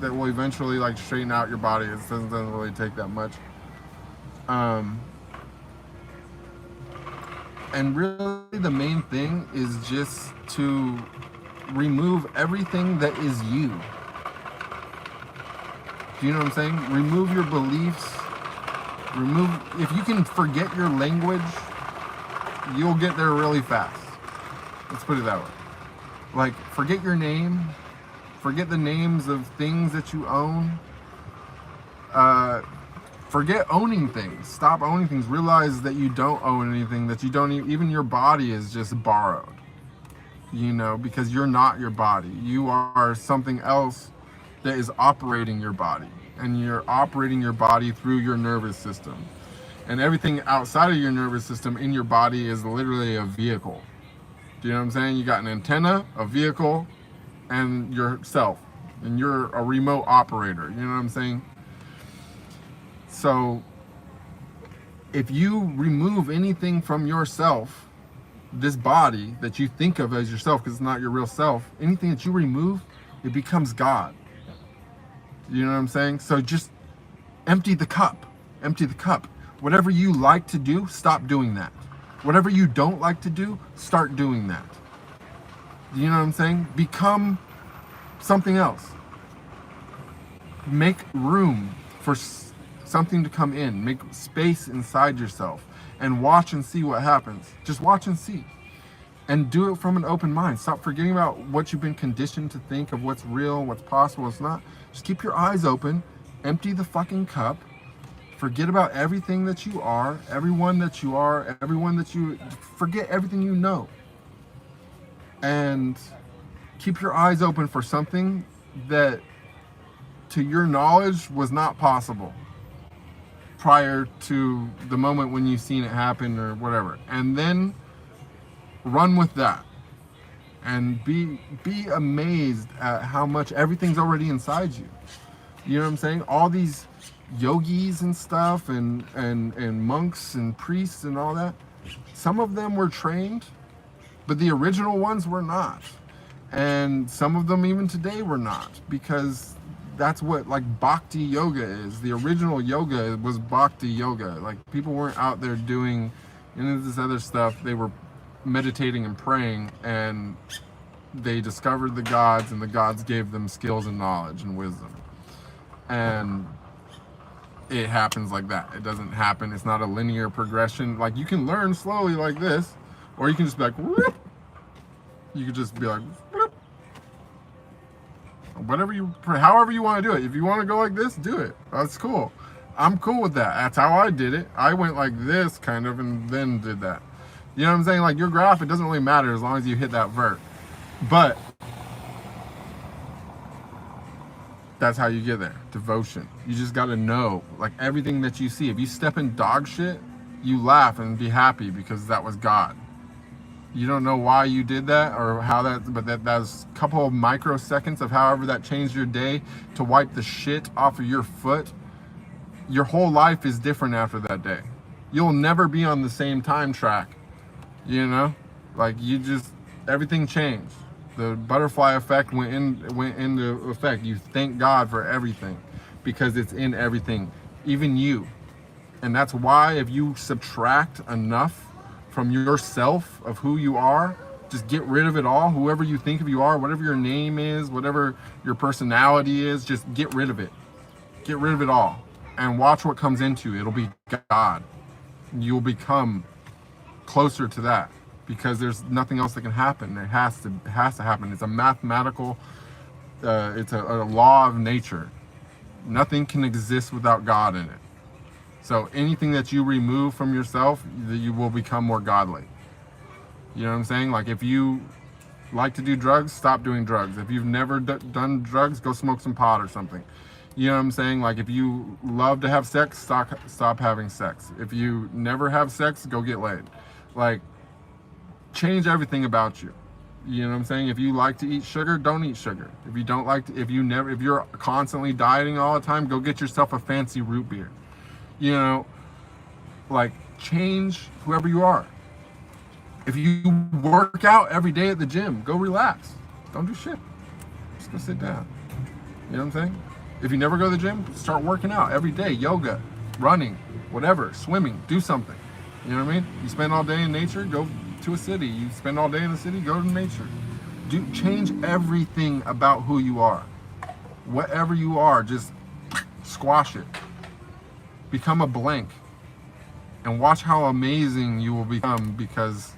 Speaker 1: that will eventually like straighten out your body. It doesn't really take that much. And really the main thing is just to remove everything that is you. Do you know what I'm saying? Remove your beliefs. If you can forget your language, you'll get there really fast. Let's put it that way. Like, forget your name. Forget the names of things that you own. Forget owning things. Stop owning things. Realize that you don't own anything, that you don't even your body is just borrowed. You know, because you're not your body. You are something else that is operating your body. And you're operating your body through your nervous system. And everything outside of your nervous system in your body is literally a vehicle. Do you know what I'm saying? You got an antenna, a vehicle, and yourself. And you're a remote operator. You know what I'm saying? So if you remove anything from yourself, this body that you think of as yourself, because it's not your real self, anything that you remove, it becomes God. You know what I'm saying? So just empty the cup. Empty the cup. Whatever you like to do, stop doing that. Whatever you don't like to do, start doing that. You know what I'm saying? Become something else. Make room for something to come in. Make space inside yourself and watch and see what happens. Just watch and see. And do it from an open mind. Stop forgetting about what you've been conditioned to think of, what's real, what's possible, what's not. Just keep your eyes open. Empty the fucking cup. Forget about everything that you are, everyone that you are, everyone that you... Forget everything you know. And keep your eyes open for something that, to your knowledge, was not possible prior to the moment when you've seen it happen or whatever. And then run with that. And be amazed at how much everything's already inside you. You know what I'm saying? All these yogis and stuff and monks and priests and all that, some of them were trained, but the original ones were not. And some of them even today were not, because that's what like Bhakti yoga is. The original yoga was Bhakti yoga. Like, people weren't out there doing any of this other stuff. They were meditating and praying, and they discovered the gods, and the gods gave them skills and knowledge and wisdom. And it happens like that. It doesn't happen. It's not a linear progression. Like, you can learn slowly like this, or you can just be like, whoop. You could just be like, whoop. However you want to do it. If you want to go like this, do it. That's cool. I'm cool with that. That's how I did it. I went like this kind of, and then did that. You know what I'm saying? Like, your graph, it doesn't really matter as long as you hit that vert. But that's how you get there. Devotion. You just got to know, like, everything that you see. If you step in dog shit, you laugh and be happy because that was God. You don't know why you did that or how that, but that's a couple of microseconds of however that changed your day to wipe the shit off of your foot. Your whole life is different after that day. You'll never be on the same time track. You know? Like, you just, everything changed. The butterfly effect went into effect. You thank God for everything because it's in everything, even you. And that's why if you subtract enough from yourself of who you are, just get rid of it all. Whoever you think of you are, whatever your name is, whatever your personality is, just get rid of it. Get rid of it all and watch what comes into you. It'll be God. You'll become closer to that, because there's nothing else that can happen. It has to happen. It's a mathematical, it's a law of nature. Nothing can exist without God in it. So anything that you remove from yourself, you will become more godly. You know what I'm saying? Like, if you like to do drugs, stop doing drugs. If you've never done drugs, go smoke some pot or something. You know what I'm saying? Like, if you love to have sex, stop having sex. If you never have sex, go get laid. Like, change everything about you. You know what I'm saying? If you like to eat sugar, don't eat sugar. If you don't like to, if you're constantly dieting all the time, go get yourself a fancy root beer. You know, like, change whoever you are. If you work out every day at the gym, go relax. Don't do shit. Just go sit down. You know what I'm saying? If you never go to the gym, start working out every day. Yoga, running, whatever, swimming, do something. You know what I mean? You spend all day in nature, go to a city. You spend all day in the city, go to nature. Change everything about who you are. Whatever you are, just squash it. Become a blank. And watch how amazing you will become, because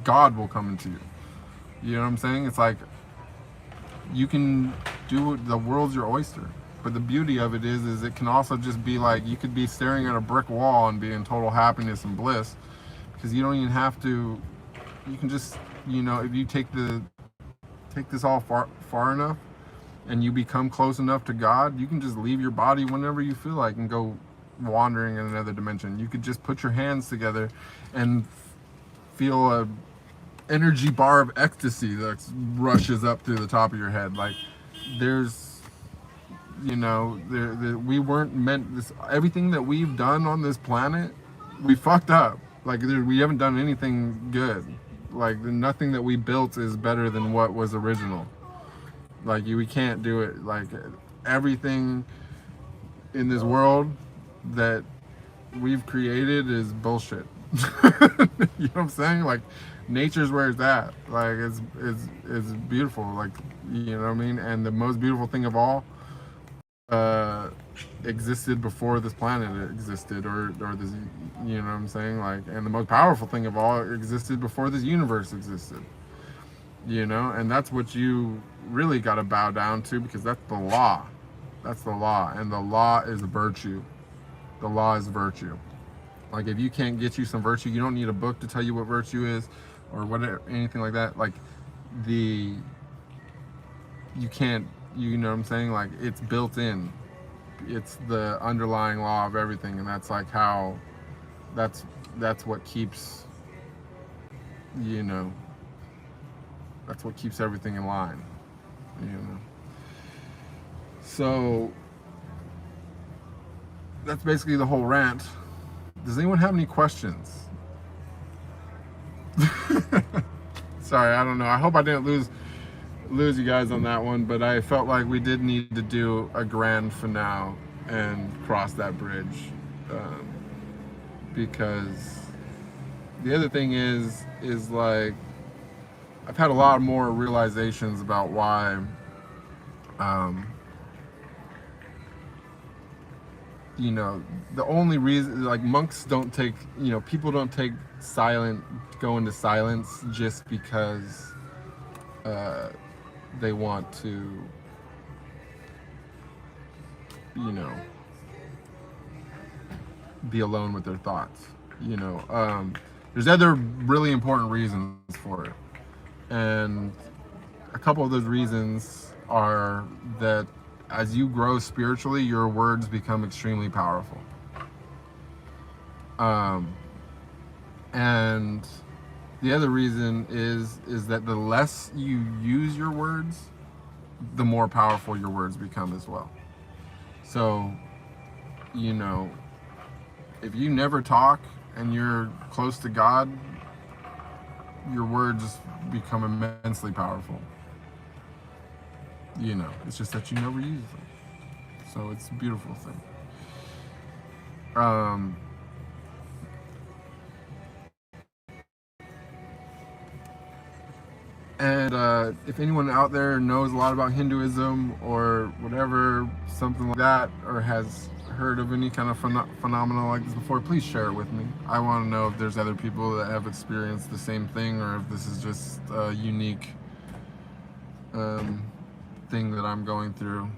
Speaker 1: God will come into you. You know what I'm saying? It's like, you can do, the world's your oyster. But the beauty of it is it can also just be like, you could be staring at a brick wall and be in total happiness and bliss, because you don't even have to, you can just, you know, if you take this all far enough and you become close enough to God, you can just leave your body whenever you feel like and go wandering in another dimension. You could just put your hands together and feel a energy bar of ecstasy that rushes up through the top of your head. Like, there's, you know, we weren't meant this. Everything that we've done on this planet, we fucked up. Like, we haven't done anything good. Like, nothing that we built is better than what was original. Like, we can't do it. Like, everything in this world that we've created is bullshit. You know what I'm saying? Like, nature's where it's at. Like, it's beautiful. Like, you know what I mean? And the most beautiful thing of all existed before this planet existed, or this, you know what I'm saying? Like, and the most powerful thing of all existed before this universe existed. You know, and that's what you really got to bow down to, because that's the law. That's the law, and the law is virtue. The law is virtue. Like, if you can't get you some virtue, you don't need a book to tell you what virtue is, or whatever, anything like that. Like, you can't, you know what I'm saying? Like, it's built in. It's the underlying law of everything, and that's like how, that's what keeps, you know, that's what keeps everything in line, you know. So that's basically the whole rant. Does anyone have any questions? Sorry, I don't know. I hope I didn't lose you guys on that one, but I felt like we did need to do a grand finale and cross that bridge, because the other thing is like, I've had a lot more realizations about why you know, the only reason, like, monks don't take, you know, people don't go into silence just because they want to, you know, be alone with their thoughts. You know, there's other really important reasons for it, and a couple of those reasons are that as you grow spiritually, your words become extremely powerful. And the other reason is that the less you use your words, the more powerful your words become as well. So, you know, if you never talk and you're close to God, your words become immensely powerful. You know, it's just that you never use them. So it's a beautiful thing. And if anyone out there knows a lot about Hinduism or whatever, something like that, or has heard of any kind of phenomena like this before, please share it with me. I want to know if there's other people that have experienced the same thing, or if this is just a unique thing that I'm going through.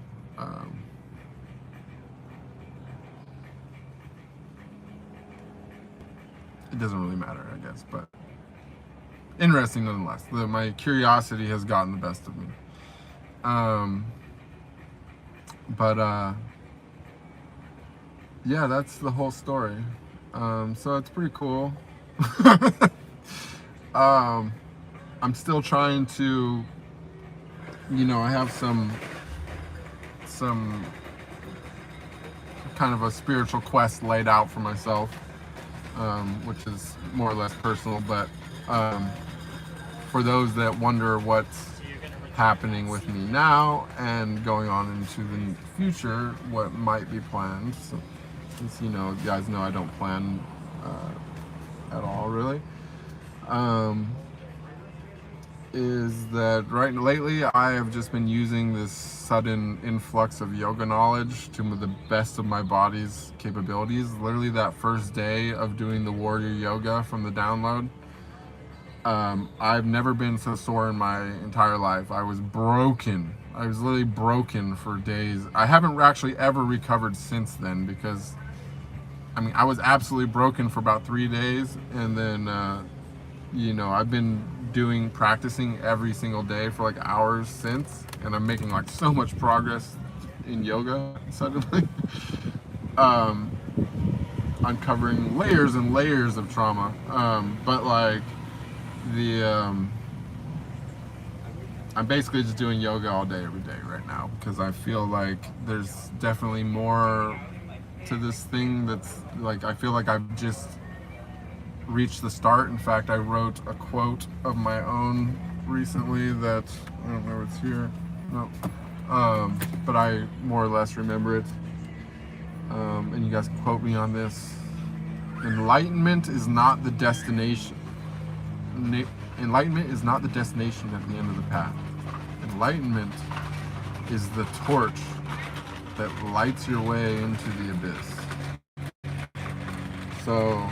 Speaker 1: It doesn't really matter, I guess, but interesting nonetheless. My curiosity has gotten the best of me. Yeah, that's the whole story. So it's pretty cool. I'm still trying to, I have some kind of a spiritual quest laid out for myself, which is more or less personal, but for those that wonder what's happening with me now and going on into the future, what might be planned, so, since you guys know I don't plan at all really, is that lately I have just been using this sudden influx of yoga knowledge to the best of my body's capabilities. Literally that first day of doing the warrior yoga from the download, I've never been so sore in my entire life. I was broken. I was literally broken for days. I haven't actually ever recovered since then, because I was absolutely broken for about 3 days, and then I've been practicing every single day for like hours since, and I'm making like so much progress in yoga suddenly. Uncovering layers and layers of trauma, but like I'm basically just doing yoga all day every day right now, because I feel like there's definitely more to this thing that's like, I feel like I've just reached the start. In fact, I wrote a quote of my own recently that, I don't know if it's here, no, but I more or less remember it, and you guys can quote me on this. Enlightenment is not the destination. Enlightenment is not the destination at the end of the path. Enlightenment is the torch that lights your way into the abyss. So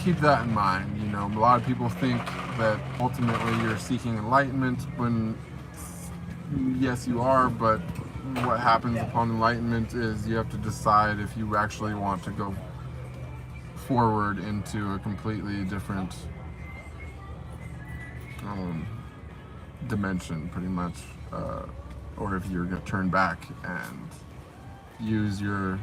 Speaker 1: keep that in mind. A lot of people think that ultimately you're seeking enlightenment, when yes, you are, but what happens upon enlightenment is you have to decide if you actually want to go forward into a completely different dimension, pretty much, or if you're going to turn back and use your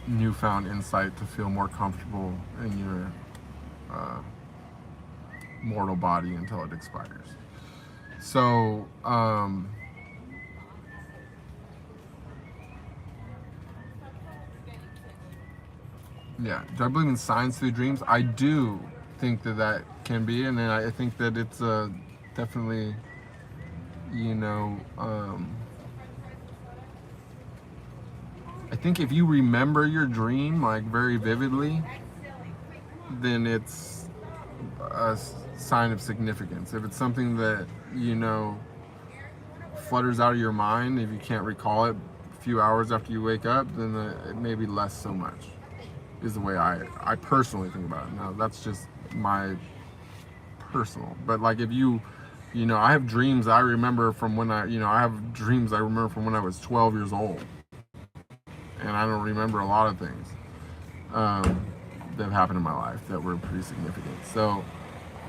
Speaker 1: newfound insight to feel more comfortable in your mortal body until it expires. So yeah, do I believe in signs through dreams? I do think that can be, and then I think that it's definitely, I think if you remember your dream like very vividly, then it's a sign of significance. If it's something that flutters out of your mind, if you can't recall it a few hours after you wake up, then it may be less so much, is the way I personally think about it. Now that's just my personal, but like if I have dreams I remember from when I have dreams I remember from when I was 12 years old, and I don't remember a lot of things that have happened in my life that were pretty significant. So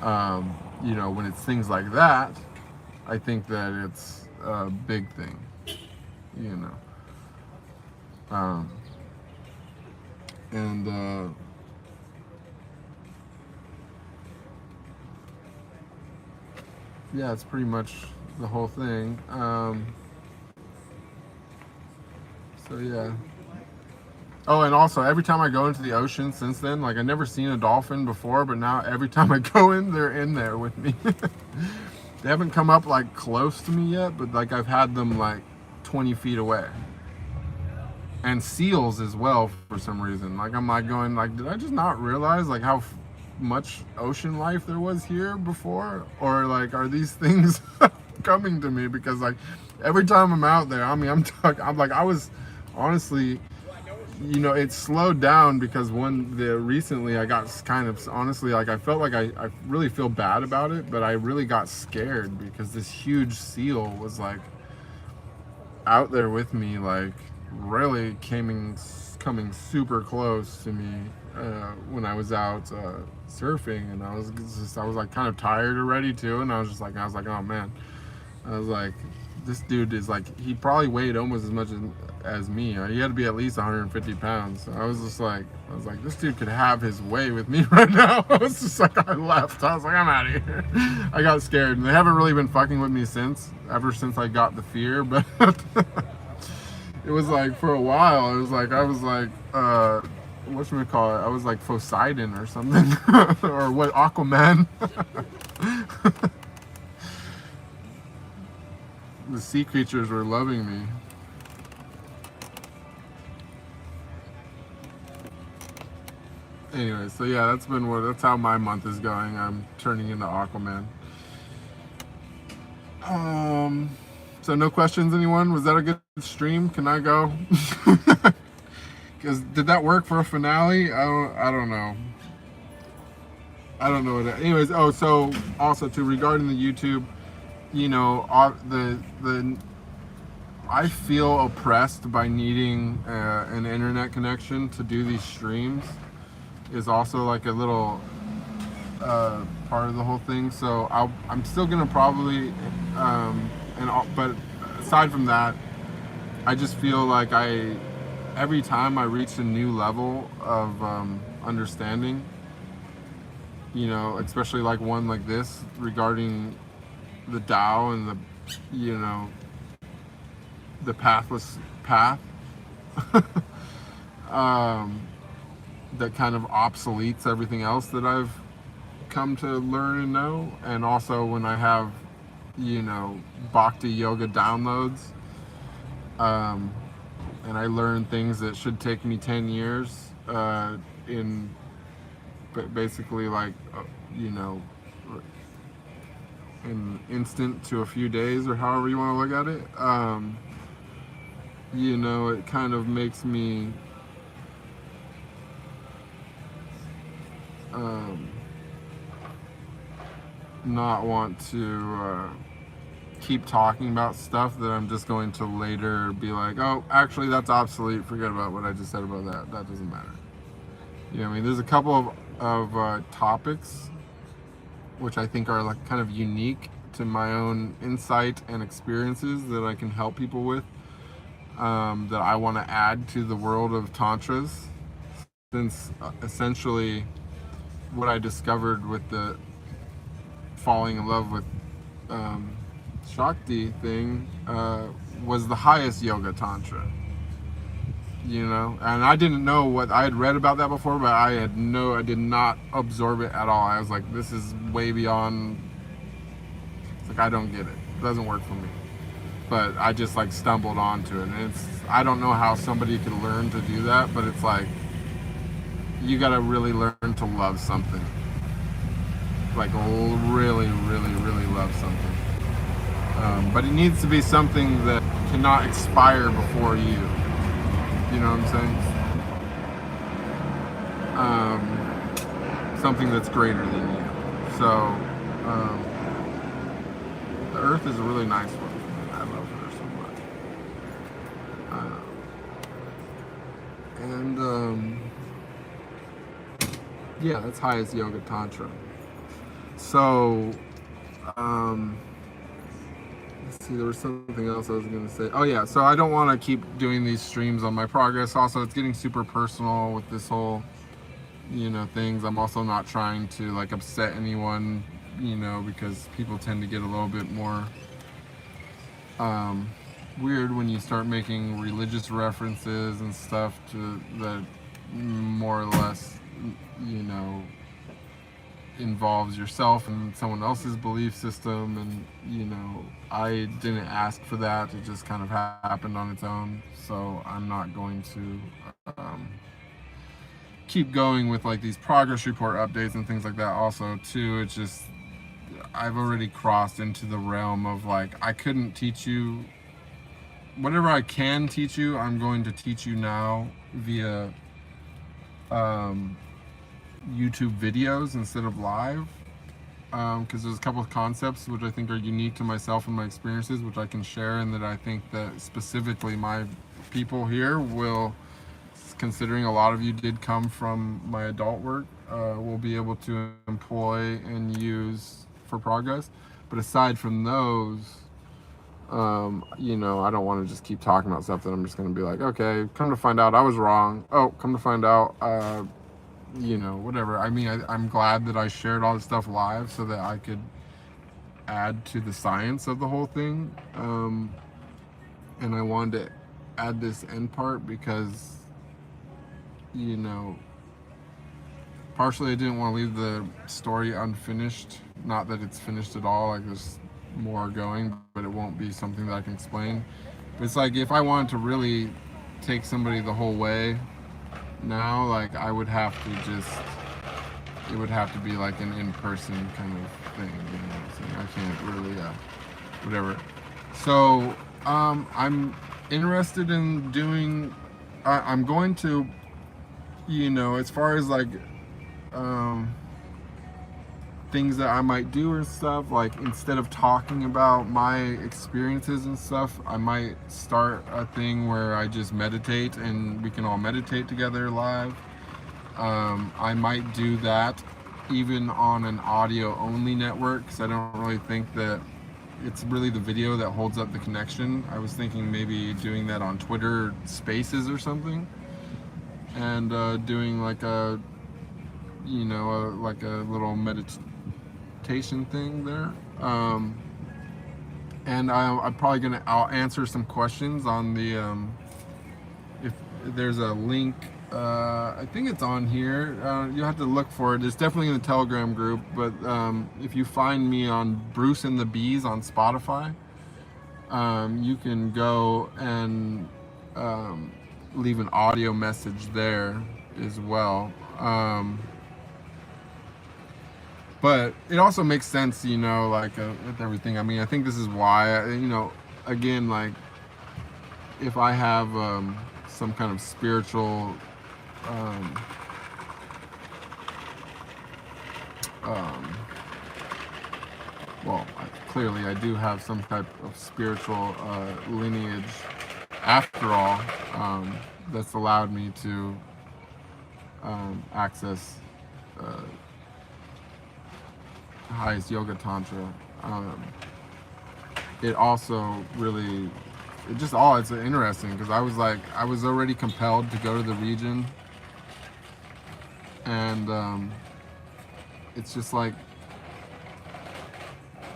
Speaker 1: when it's things like that, I think that it's a big thing, and yeah, it's pretty much the whole thing. So yeah. Oh, and also every time I go into the ocean since then, like I've never seen a dolphin before, but now every time I go in, they're in there with me. They haven't come up like close to me yet, but like I've had them like 20 feet away. And seals as well for some reason. Like I'm like going like, did I just not realize like how much ocean life there was here before? Or like, are these things coming to me? Because like every time I'm out there, I'm like, I was honestly, you know, it slowed down because recently I got kind of, honestly, like I felt like I really feel bad about it, but I really got scared because this huge seal was like out there with me, like really coming super close to me when I was out surfing, and I was like kind of tired already too, and I was like, oh man, I was like, this dude is like, he probably weighed almost as much as me. He had to be at least 150 pounds. So I was like, this dude could have his way with me right now. I was just like, I left. I was like, I'm out of here. I got scared, and they haven't really been fucking with me ever since I got the fear. But it was like for a while, I was like, whatchamacallit? I was like Poseidon or something, or what, Aquaman. The sea creatures were loving me. Anyway, so yeah, that's how my month is going. I'm turning into Aquaman. So no questions, anyone? Was that a good stream? Can I go? Because did that work for a finale? I don't know. I don't know what. Anyways, so also too, regarding the YouTube, you know, I feel oppressed by needing an internet connection to do these streams. Is also like a little part of the whole thing. So I'm still gonna probably, but aside from that, I just feel like every time I reach a new level of understanding, you know, especially like one like this regarding the Tao and the pathless path, that kind of obsoletes everything else that I've come to learn and know. And also when I have, you know, Bhakti yoga downloads, and I learn things that should take me 10 years in basically like, you know, an instant to a few days, or however you want to look at it. You know, it kind of makes me not want to keep talking about stuff that I'm just going to later be like, oh, actually that's obsolete, forget about what I just said about that doesn't matter. You know what I mean? There's a couple of topics which I think are like kind of unique to my own insight and experiences that I can help people with, that I want to add to the world of Tantras, since essentially what I discovered with the falling in love with Shakti thing was the highest yoga Tantra. You know, and I didn't know what I had read about that before, but I did not absorb it at all. I was like, this is way beyond. It's like, I don't get it. It doesn't work for me. But I just like stumbled onto it, and I don't know how somebody could learn to do that, but it's like, you gotta really learn to love something. Like really, really, really love something. But it needs to be something that cannot expire before you. You know what I'm saying? Something that's greater than you. So, the Earth is a really nice one. I love her so much. Yeah, that's highest yoga tantra. So, let's see, there was something else I was going to say. Oh yeah, so I don't want to keep doing these streams on my progress. Also, it's getting super personal with this whole, you know, things. I'm also not trying to like upset anyone, you know, because people tend to get a little bit more weird when you start making religious references and stuff to that more or less, you know, involves yourself and someone else's belief system, and you know, I didn't ask for that. It just kind of happened on its own, so I'm not going to keep going with like these progress report updates and things like that. Also too, it's just, I've already crossed into the realm of like, I couldn't teach you whatever I can teach you, I'm going to teach you now via YouTube videos instead of live, because there's a couple of concepts which I think are unique to myself and my experiences, which I can share, and that I think that specifically my people here will, considering a lot of you did come from my adult work, will be able to employ and use for progress. But aside from those, you know, I don't want to just keep talking about stuff that I'm just going to be like, okay, come to find out I was wrong. Oh, come to find out, you know, whatever. I mean, I'm glad that I shared all this stuff live so that I could add to the science of the whole thing. And I wanted to add this end part because, you know, partially I didn't want to leave the story unfinished. Not that it's finished at all, like there's more going, but it won't be something that I can explain. But it's like if I wanted to really take somebody the whole way now, like I would have to just, it would have to be like an in-person kind of thing, you know what I'm saying? I can't really, whatever. So, I'm interested in doing, I'm going to, you know, as far as like, things that I might do or stuff, like instead of talking about my experiences and stuff, I might start a thing where I just meditate and we can all meditate together live. I might do that even on an audio only network, because I don't really think that it's really the video that holds up the connection. I was thinking maybe doing that on Twitter Spaces or something, and doing like a, you know, like a little meditation thing there. And I'm probably I'll answer some questions on the, if there's a link, I think it's on here. You'll have to look for it. It's definitely in the Telegram group, but if you find me on Bruce and the Bees on Spotify, you can go and leave an audio message there as well. But it also makes sense, you know, like with everything. I mean, I think this is why, you know, again, like if I have some kind of spiritual well, clearly I do have some type of spiritual lineage after all, that's allowed me to access highest yoga tantra. It also really, it's interesting because I was already compelled to go to the region, and it's just like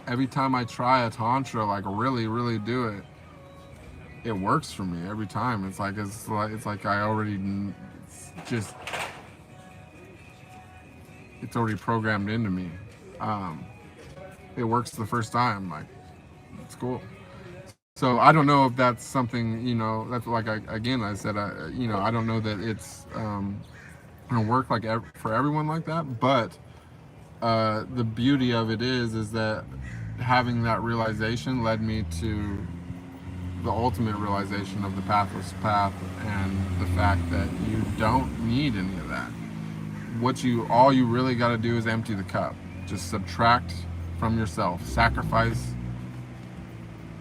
Speaker 1: every time I try a tantra, like really do it, it works for me every time. It's like I already, it's already programmed into me. It works the first time, like it's cool. So I don't know if that's something, you know, that's like I said, you know, I don't know that it's gonna work like for everyone like that, but the beauty of it is that having that realization led me to the ultimate realization of the pathless path, and the fact that you don't need any of that. All you really got to do is empty the cup. Just subtract from yourself, sacrifice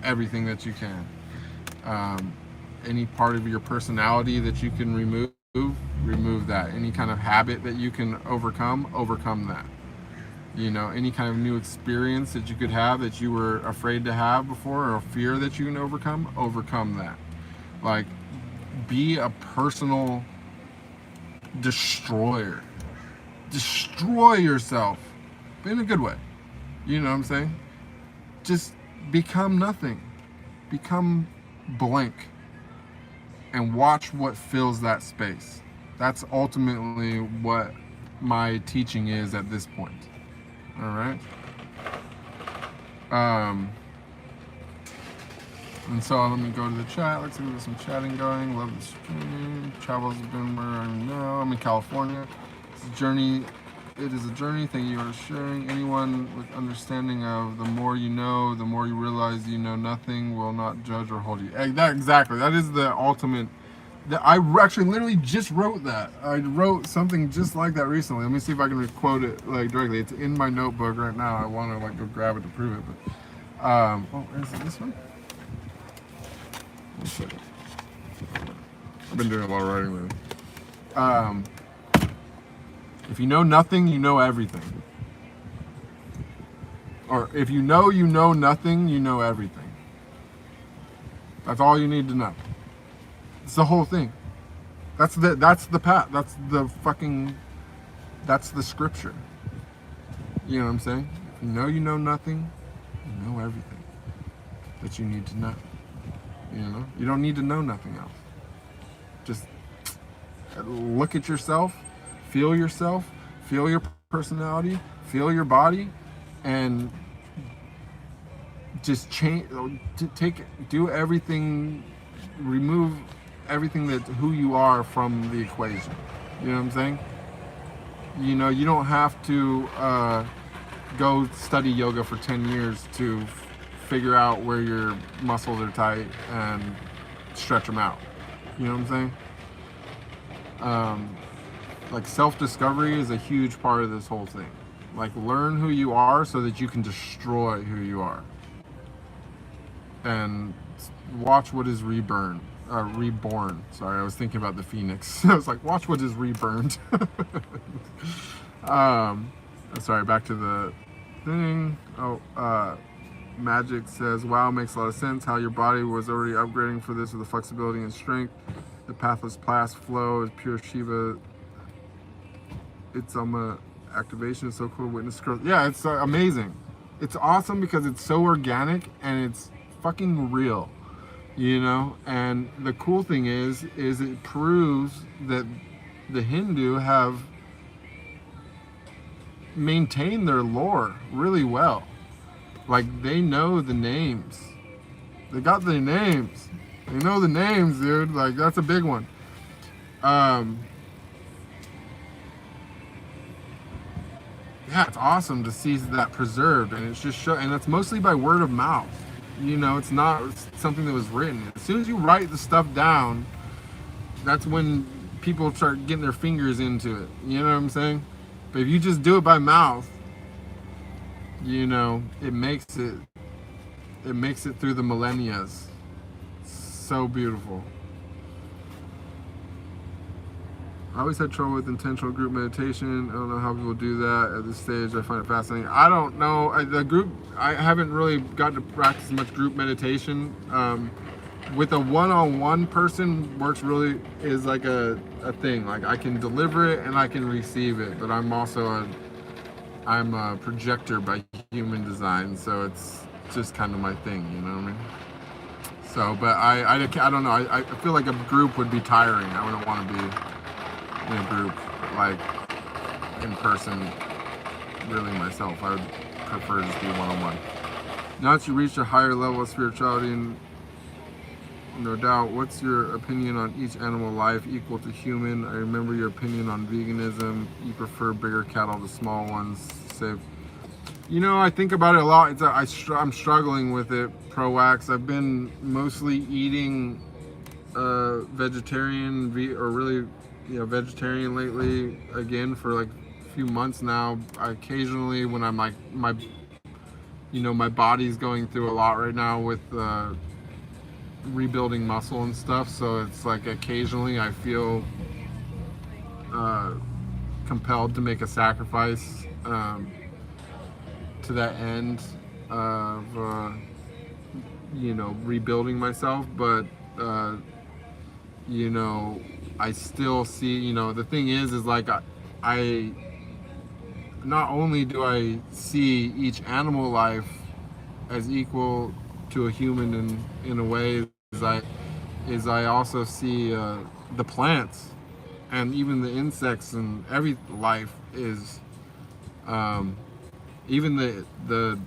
Speaker 1: everything that you can. Any part of your personality that you can remove that. Any kind of habit that you can overcome that. You know, any kind of new experience that you could have that you were afraid to have before, or a fear that you can overcome that. Like, be a personal destroyer. Destroy yourself, but in a good way. You know what I'm saying? Just become nothing. Become blank. And watch what fills that space. That's ultimately what my teaching is at this point. All right. And so let me go to the chat. Let's see, there's some chatting going. Love the stream. Travels have been where I know. I'm in California. This journey it is a journey. Thank you for sharing. Anyone with understanding of the more you know, the more you realize you know nothing, will not judge or hold you. Exactly. That is the ultimate. I actually literally just wrote that. I wrote something just like that recently. Let me see if I can quote it like directly. It's in my notebook right now. I want to like go grab it to prove it. But oh, is it this one? One second. I've been doing a lot of writing lately. If you know nothing, you know everything. Or if you know nothing, you know everything. That's all you need to know. It's the whole thing. That's the path. That's the scripture. You know what I'm saying? If you know nothing, you know everything that you need to know. You know? You don't need to know nothing else. Just look at yourself, feel your personality, feel your body, and just change, do everything, remove everything that who you are from the equation. You know what I'm saying? You know, you don't have to go study yoga for 10 years to figure out where your muscles are tight and stretch them out. You know what I'm saying? Like self-discovery is a huge part of this whole thing. Like learn who you are so that you can destroy who you are. And watch what is reborn. Sorry, I was thinking about the phoenix. I was like, watch what is reburned. Sorry, back to the thing. Magic says, wow, makes a lot of sense how your body was already upgrading for this with the flexibility and strength. The pathless plastic flow is pure Shiva. It's activation is so cool. Witness growth. Yeah, it's amazing. It's awesome because it's so organic and it's fucking real, you know. And the cool thing is it proves that the Hindu have maintained their lore really well. Like they know the names. They got the names. They know the names, dude. Like that's a big one. Yeah, it's awesome to see that preserved, and it's just and that's mostly by word of mouth. You know, it's not something that was written. As soon as you write the stuff down, that's when people start getting their fingers into it. You know what I'm saying? But if you just do it by mouth, you know, it makes it through the millennia. So beautiful. I always had trouble with intentional group meditation. I don't know how people do that at this stage. I find it fascinating. I don't know. I haven't really gotten to practice much group meditation. With a one-on-one person is like a thing. Like I can deliver it and I can receive it, but I'm also I'm a projector by human design, so it's just kind of my thing, you know what I mean? So, but I don't know. I feel like a group would be tiring. I wouldn't want to be in a group, like in person, really myself. I would prefer to just be one-on-one. Now that you reach a higher level of spirituality, and no doubt, what's your opinion on each animal life equal to human? I remember your opinion on veganism. You prefer bigger cattle to small ones. Save. You know, I think about it a lot. I'm struggling with it. Pro-wax. I've been mostly eating vegetarian lately, again for like a few months now. Occasionally when I'm like my body's going through a lot right now with rebuilding muscle and stuff, so it's like occasionally I feel compelled to make a sacrifice to that end of rebuilding myself, but I still see, the thing is like I not only do I see each animal life as equal to a human in a way as I also see the plants and even the insects and every life is even the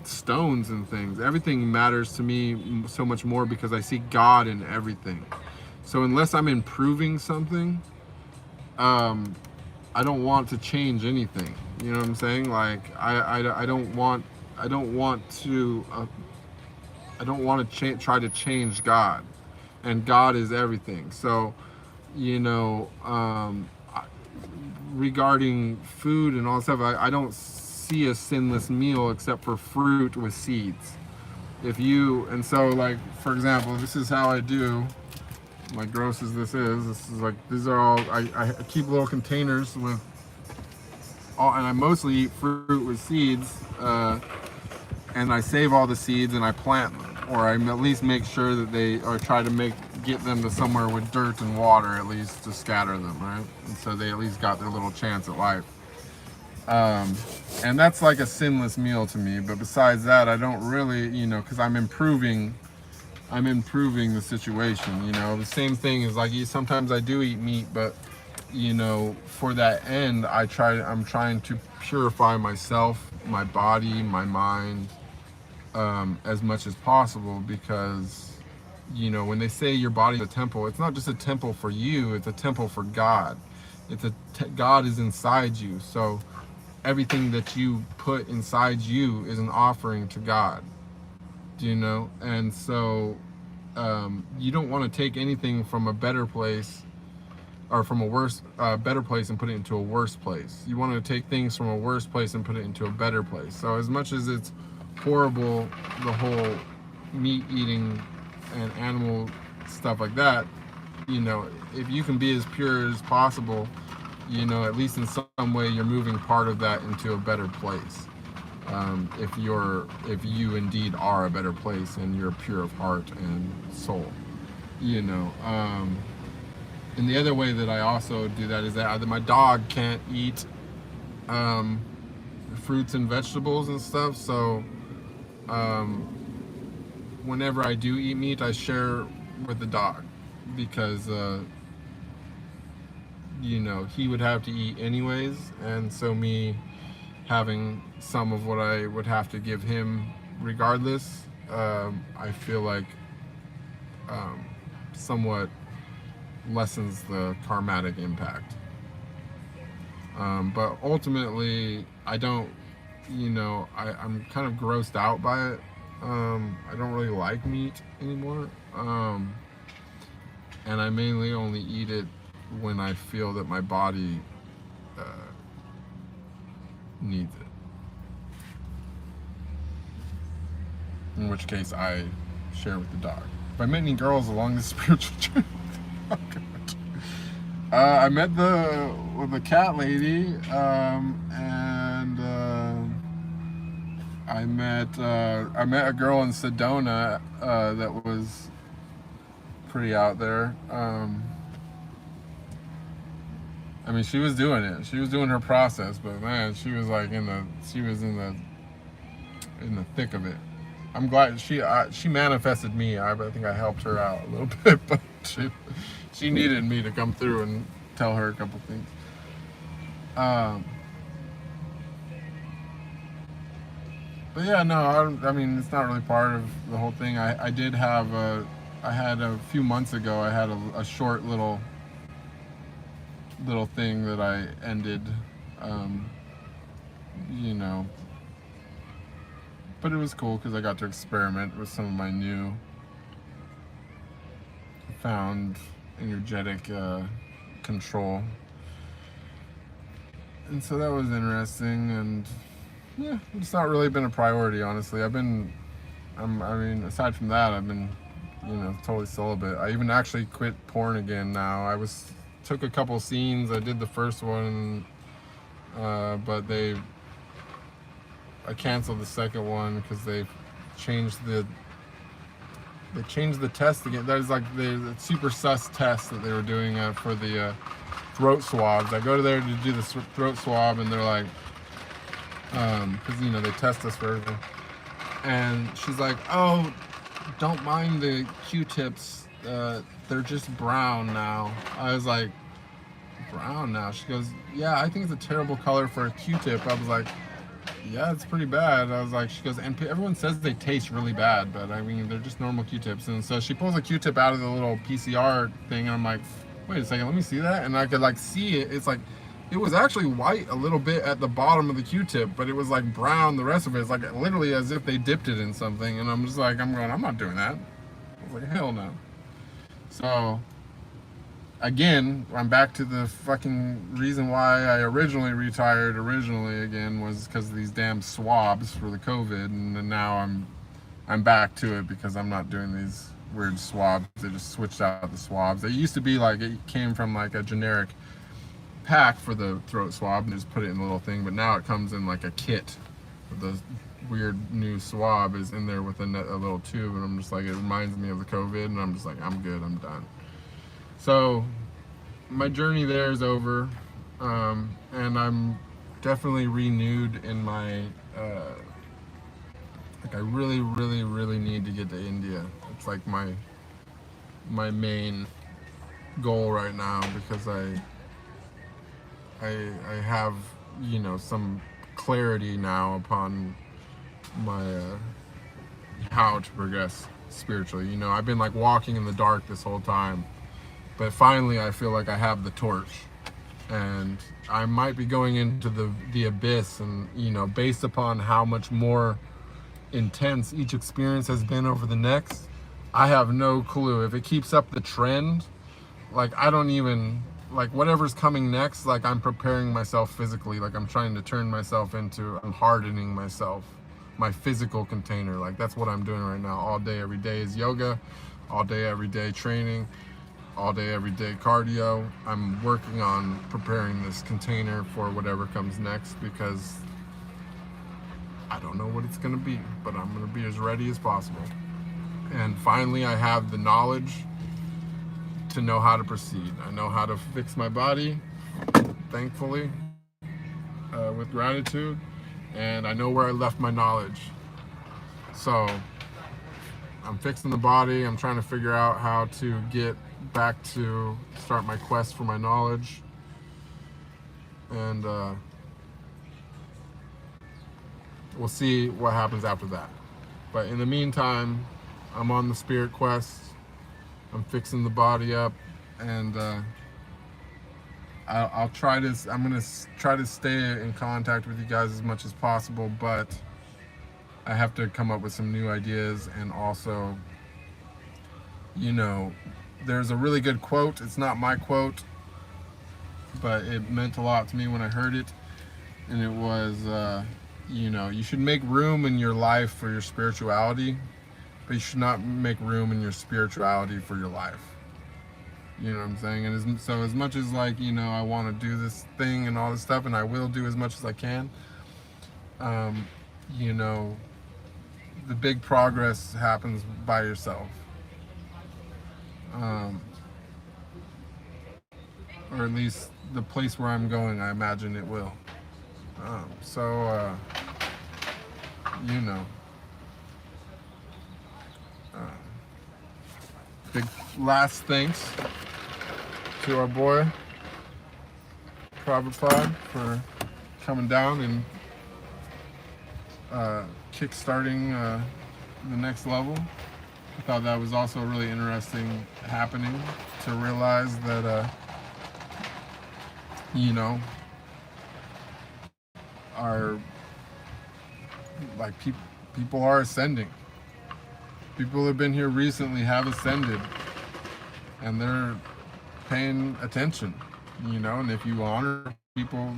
Speaker 1: stones and things. Everything matters to me so much more because I see God in everything. So unless I'm improving something, I don't want to change anything. You know what I'm saying? Like I don't want to try to change God, and God is everything. So, you know, regarding food and all that stuff, I don't see a sinless meal except for fruit with seeds. If you, and so like, for example, this is how I do, like gross as this is like, these are all, I keep little containers with all, and I mostly eat fruit with seeds, and I save all the seeds and I plant them, or I at least make sure that they, or try to get them to somewhere with dirt and water at least to scatter them, right? And so they at least got their little chance at life. And that's like a sinless meal to me. But besides that, I don't really, you know, because I'm improving the situation. You know, the same thing is like, sometimes I do eat meat, but you know, for that end, I'm trying to purify myself, my body, my mind, as much as possible, because, you know, when they say your body's a temple, it's not just a temple for you, it's a temple for God. God is inside you. So everything that you put inside you is an offering to God. Do you know? And so you don't want to take anything from a better place, or from a worse, better place, and put it into a worse place. You want to take things from a worse place and put it into a better place. So as much as it's horrible, the whole meat eating and animal stuff like that, you know, if you can be as pure as possible, you know, at least in some way you're moving part of that into a better place. If you indeed are a better place and you're pure of heart and soul, you know. And the other way that I also do that is that either my dog can't eat fruits and vegetables and stuff, so whenever I do eat meat, I share with the dog, because you know, he would have to eat anyways, and so me having some of what I would have to give him regardless, I feel like somewhat lessens the karmatic impact. But ultimately, I don't, you know, I'm kind of grossed out by it. I don't really like meat anymore. And I mainly only eat it when I feel that my body needs it. In which case, I share with the dog. If I met any girls along this spiritual journey, oh God. I met the cat lady, and I met a girl in Sedona that was pretty out there. I mean, she was doing it. She was doing her process, but man, she was like in the thick of it. I'm glad she manifested me. I think I helped her out a little bit, but she needed me to come through and tell her a couple things. But yeah, no, I mean, it's not really part of the whole thing. I had a few months ago, I had a short little thing that I ended, you know, but it was cool because I got to experiment with some of my new found energetic control, and so that was interesting. And yeah, it's not really been a priority, honestly. I mean, aside from that, I've been, you know, totally celibate. I even actually quit porn again now. Took a couple scenes. I did the first one, but I canceled the second one because they changed the test again. That was like the super sus test that they were doing for the throat swabs. I go to there to do the throat swab, and they're like, because you know they test us for everything, and she's like, "Oh, don't mind the Q-tips. They're just brown now." I was like, "Brown now?" She goes, "Yeah, I think it's a terrible color for a Q-tip." I was like, "Yeah, it's pretty bad." I was like, she goes, "And everyone says they taste really bad, but I mean, they're just normal Q-tips." And so she pulls a Q-tip out of the little PCR thing, and I'm like, "Wait a second, let me see that." And I could like see it. It's like It was actually white a little bit at the bottom of the Q-tip, but it was like brown the rest of it. It's like literally as if they dipped it in something. And I'm just like, I'm not doing that. I was like, hell no. So, again, I'm back to the fucking reason why I originally retired again was because of these damn swabs for the COVID. And then now I'm back to it because I'm not doing these weird swabs. They just switched out the swabs. They used to be like, it came from like a generic pack for the throat swab and just put it in a little thing, but now it comes in like a kit. The weird new swab is in there with a little tube, and I'm just like, it reminds me of the COVID, and I'm just like, I'm good, I'm done. So my journey there is over, and I'm definitely renewed in my like I really need to get to India. It's like my main goal right now, because I have, you know, some clarity now upon my how to progress spiritually. You know, I've been like walking in the dark this whole time, but finally I feel like I have the torch, and I might be going into the abyss. And you know, based upon how much more intense each experience has been over the next, I have no clue if it keeps up the trend. Like, I don't even, like, whatever's coming next, like, I'm preparing myself physically. Like, I'm trying to turn myself into, I'm hardening myself, my physical container. Like, that's what I'm doing right now. All day, every day is yoga. All day, every day training. All day, every day cardio. I'm working on preparing this container for whatever comes next, because I don't know what it's going to be, but I'm going to be as ready as possible. And finally, I have the knowledge to know how to proceed. I know how to fix my body, thankfully, with gratitude, and I know where I left my knowledge. So I'm fixing the body. I'm trying to figure out how to get back to start my quest for my knowledge, and we'll see what happens after that. But in the meantime, I'm on the spirit quest. I'm fixing the body up, and I'll try to. I'm gonna try to stay in contact with you guys as much as possible, but I have to come up with some new ideas. And also, you know, there's a really good quote. It's not my quote, but it meant a lot to me when I heard it, and it was, you know, you should make room in your life for your spirituality, but you should not make room in your spirituality for your life. You know what I'm saying? And so as much as, like, you know, I want to do this thing and all this stuff, and I will do as much as I can, you know, the big progress happens by yourself. Or at least the place where I'm going, I imagine it will. You know, big last thanks to our boy Prabhvpãda for coming down and kick-starting the next level. I thought that was also a really interesting happening to realize that, you know, our, like, people are ascending. People who have been here recently have ascended, and they're paying attention, you know. And if you honor people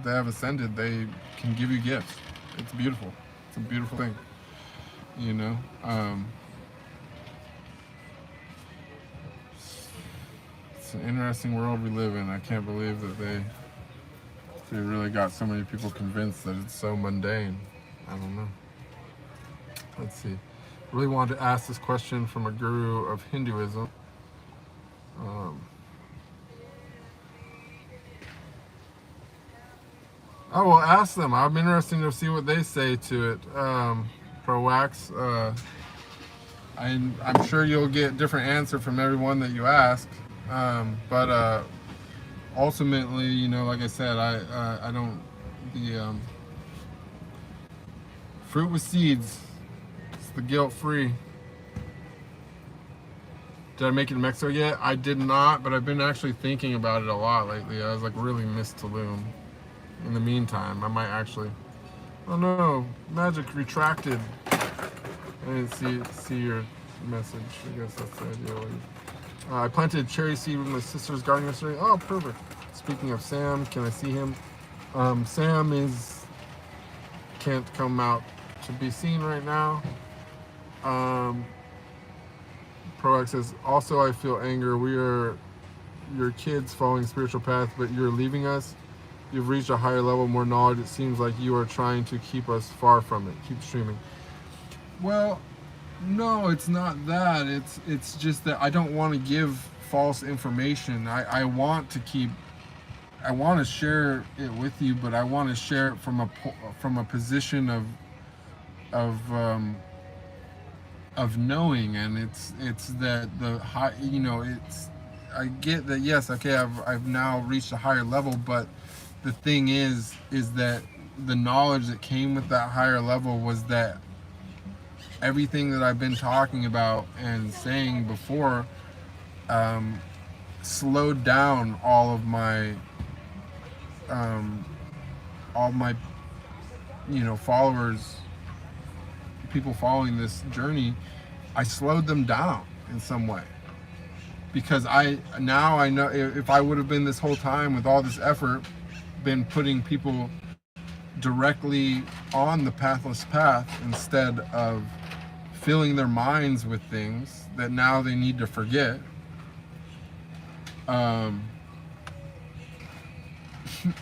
Speaker 1: that have ascended, they can give you gifts. It's beautiful. It's a beautiful thing, you know. It's an interesting world we live in. I can't believe that they really got so many people convinced that it's so mundane. I don't know. Let's see. I really wanted to ask this question from a guru of Hinduism. Oh, well, ask them. I'm interested to see what they say to it. Prowax. I'm sure you'll get a different answer from everyone that you ask. But ultimately, you know, like I said, I don't. The fruit with seeds. It's the guilt-free. Did I make it to Mexico yet? I did not, but I've been actually thinking about it a lot lately. I was like really missed Tulum. In the meantime, I might actually. Oh no, magic retracted. I didn't see your message. I guess that's the idea. I planted cherry seed with my sister's garden yesterday. Oh, perfect. Speaking of Sam, can I see him? Sam can't come out to be seen right now. Proax says, also I feel anger. We are your kids following spiritual path, but you're leaving us. You've reached a higher level, more knowledge. It seems like you are trying to keep us far from it. Keep streaming. Well, no, it's not that. It's just that I don't want to give false information. I want to share it with you, but I want to share it from a position of knowing, and it's that the high, it's, I get that, yes, okay, I've now reached a higher level, but the thing is that the knowledge that came with that higher level was that everything that I've been talking about and saying before slowed down all my followers, people following this journey. I slowed them down in some way, because now I know if I would have been this whole time with all this effort been putting people directly on the pathless path instead of filling their minds with things that now they need to forget,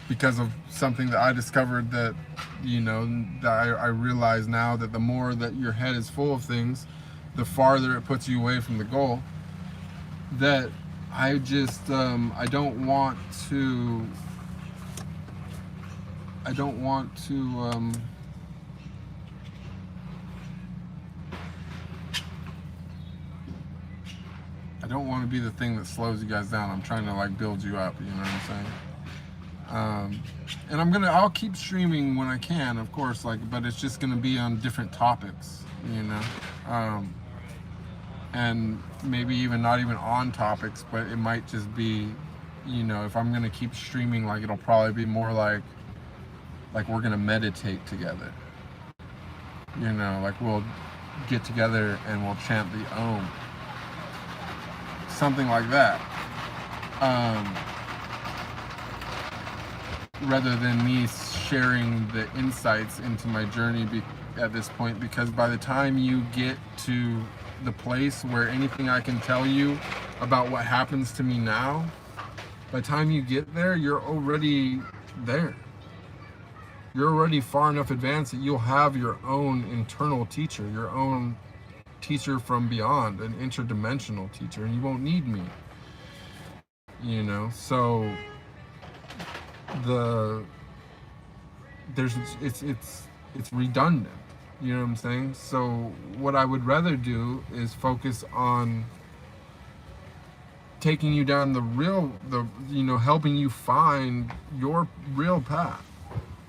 Speaker 1: because of something that I discovered, that I realize now that the more that your head is full of things, the farther it puts you away from the goal. That I just I don't want to be the thing that slows you guys down. I'm trying to like build you up, you know what I'm saying? And I'll keep streaming when I can, of course, but it's just gonna be on different topics, and maybe even not even on topics, but it might just be, if I'm gonna keep streaming, it'll probably be more like we're gonna meditate together, we'll get together and we'll chant the Om, something like that, rather than me sharing the insights into my journey at this point, because by the time you get to the place where anything I can tell you about what happens to me now, by the time you get there, you're already there. You're already far enough advanced that you'll have your own internal teacher, your own teacher from beyond, an interdimensional teacher, and you won't need me. So it's redundant. You know what I'm saying? So what I would rather do is focus on taking you down helping you find your real path.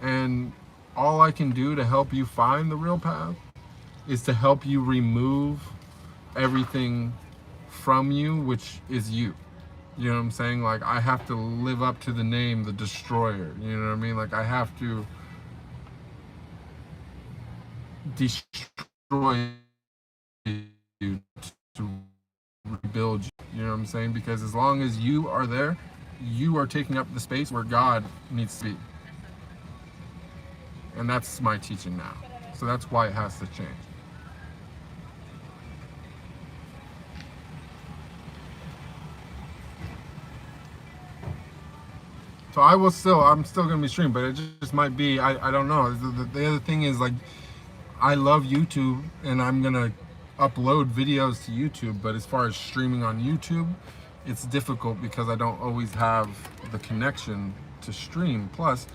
Speaker 1: And all I can do to help you find the real path is to help you remove everything from you, which is you. You know what I'm saying? I have to live up to the name, the destroyer. You know what I mean? I have to destroy you to rebuild you. You know what I'm saying? Because as long as you are there, you are taking up the space where God needs to be. And that's my teaching now. So that's why it has to change. So I'm still going to be streaming, but it just might be, I don't know. The other thing is, I love YouTube, and I'm going to upload videos to YouTube, but as far as streaming on YouTube, it's difficult because I don't always have the connection to stream. Plus,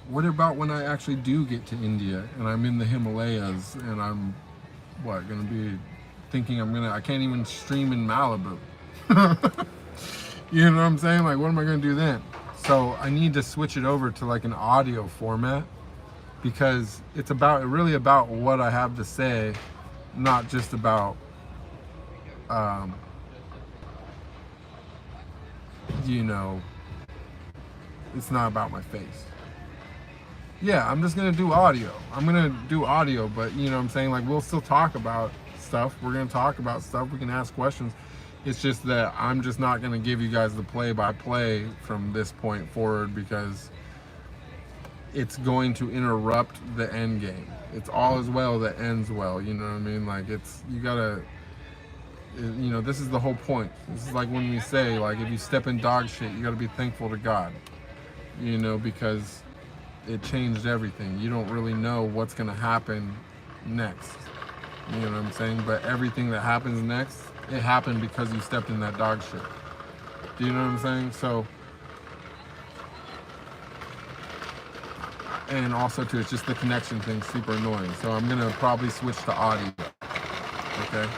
Speaker 1: what about when I actually do get to India and I'm in the Himalayas and I'm going to be thinking I can't even stream in Malibu. You know what I'm saying? What am I going to do then? So I need to switch it over to an audio format, because it's really about what I have to say, not just about you know, it's not about my face. Yeah, I'm just gonna do audio. I'm gonna do audio, but you know what I'm saying? Like, we'll still talk about stuff. We're gonna talk about stuff. We can ask questions. It's just that I'm just not gonna give you guys the play-by-play from this point forward, because it's going to interrupt the end game. It's all as well that ends well. You know what I mean? Like, it's, you gotta, you know, this is the whole point. This is like when we say, like, if you step in dog shit, you gotta be thankful to God. You know, because it changed everything. You don't really know what's gonna happen next. You know what I'm saying? But everything that happens next, it happened because you stepped in that dog shit. Do you know what I'm saying? So, and also too, it's just the connection thing, super annoying. So I'm gonna probably switch to audio. Okay?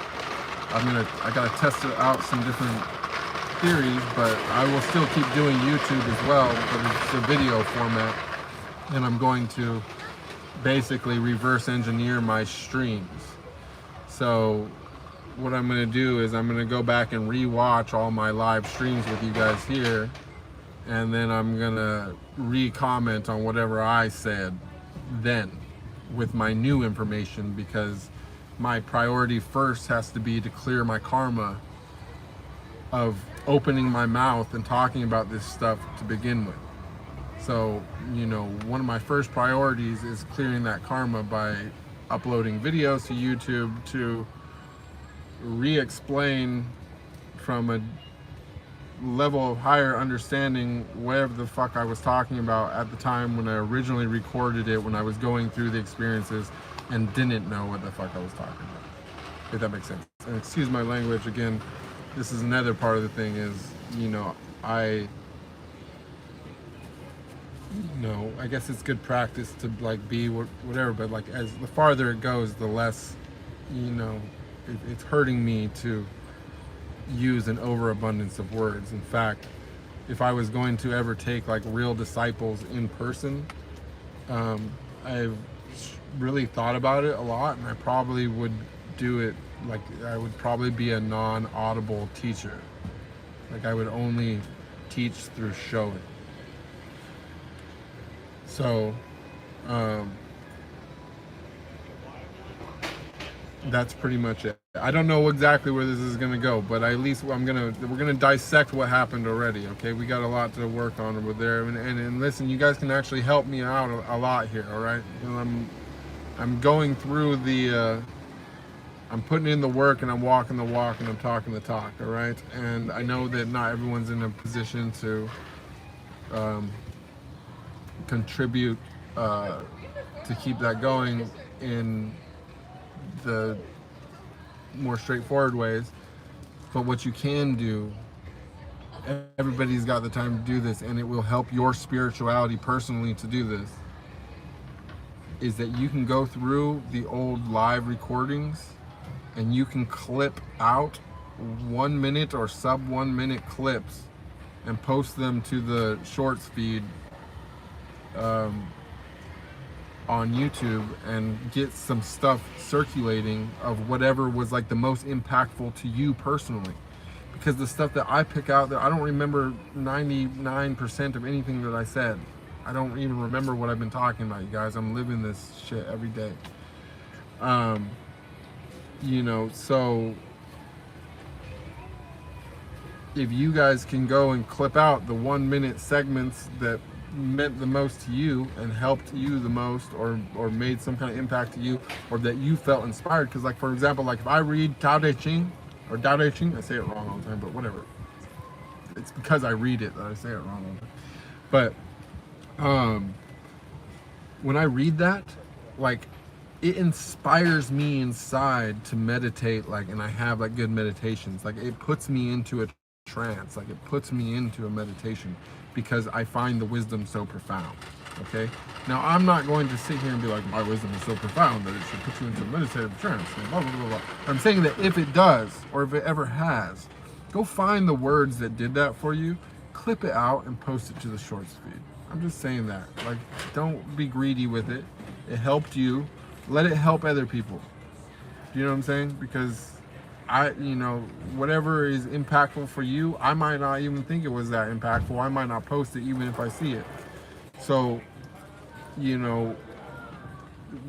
Speaker 1: I gotta test it out some different theories, but I will still keep doing YouTube as well, but it's a video format. And I'm going to basically reverse engineer my streams. So what I'm going to do is I'm going to go back and re-watch all my live streams with you guys here, and then I'm going to re-comment on whatever I said then with my new information, because my priority first has to be to clear my karma of opening my mouth and talking about this stuff to begin with. So, you know, one of my first priorities is clearing that karma by uploading videos to YouTube to re-explain from a level of higher understanding whatever the fuck I was talking about at the time when I originally recorded it, when I was going through the experiences and didn't know what the fuck I was talking about. If that makes sense. And excuse my language again, this is another part of the thing is, you know, I guess it's good practice to like be whatever, but like as the farther it goes, the less, you know, it's hurting me to use an overabundance of words. In fact, if I was going to ever take like real disciples in person, I've really thought about it a lot, and I probably would do it like I would probably be a non-audible teacher. Like I would only teach through showing. So, that's pretty much it. I don't know exactly where this is gonna go, but at least we're gonna dissect what happened already. Okay, we got a lot to work on over there, and listen, you guys can actually help me out a lot here. All right, you know, I'm going through the, I'm putting in the work, and I'm walking the walk, and I'm talking the talk. All right, and I know that not everyone's in a position to contribute to keep that going in the more straightforward ways, but what you can do, everybody's got the time to do this, and it will help your spirituality personally to do this, is that you can go through the old live recordings and you can clip out 1 minute or sub 1 minute clips and post them to the shorts feed on YouTube and get some stuff circulating of whatever was like the most impactful to you personally. Because the stuff that I pick out, that I don't remember 99% of anything that I said. I don't even remember what I've been talking about, you guys. I'm living this shit every day. You know, so if you guys can go and clip out the 1 minute segments that meant the most to you and helped you the most, or made some kind of impact to you, or that you felt inspired, because like for example, like if I read Tao Te Ching or Tao Te Ching, I say it wrong all the time, but whatever, it's because I read it that I say it wrong all the time. But when I read that, like it inspires me inside to meditate, like, and I have like good meditations, like it puts me into a trance, like it puts me into a meditation, because I find the wisdom so profound. Okay, now I'm not going to sit here and be like, my wisdom is so profound that it should put you into a meditative trance and blah blah blah blah. I'm saying that if it does, or if it ever has, go find the words that did that for you, clip it out and post it to the shorts feed. I'm just saying that, like, don't be greedy with it. It helped you, let it help other people. Do you know what I'm saying? Because you know, whatever is impactful for you, I might not even think it was that impactful. I might not post it even if I see it. So, you know,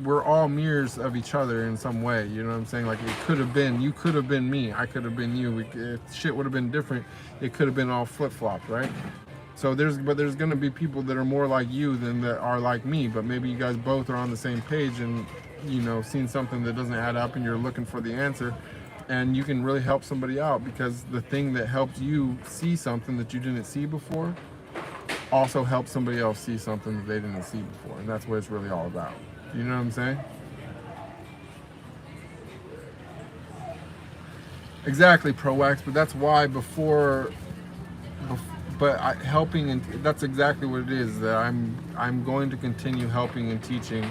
Speaker 1: we're all mirrors of each other in some way. You know what I'm saying? Like, it could have been, you could have been me, I could have been you. If shit would have been different, it could have been all flip-flopped, right? So there's gonna be people that are more like you than that are like me, but maybe you guys both are on the same page and, you know, seen something that doesn't add up and you're looking for the answer, and you can really help somebody out, because the thing that helped you see something that you didn't see before also helps somebody else see something that they didn't see before, and that's what it's really all about. You know what I'm saying? Exactly, Pro-Wax, but that's why helping, and that's exactly what it is, that I'm going to continue helping and teaching,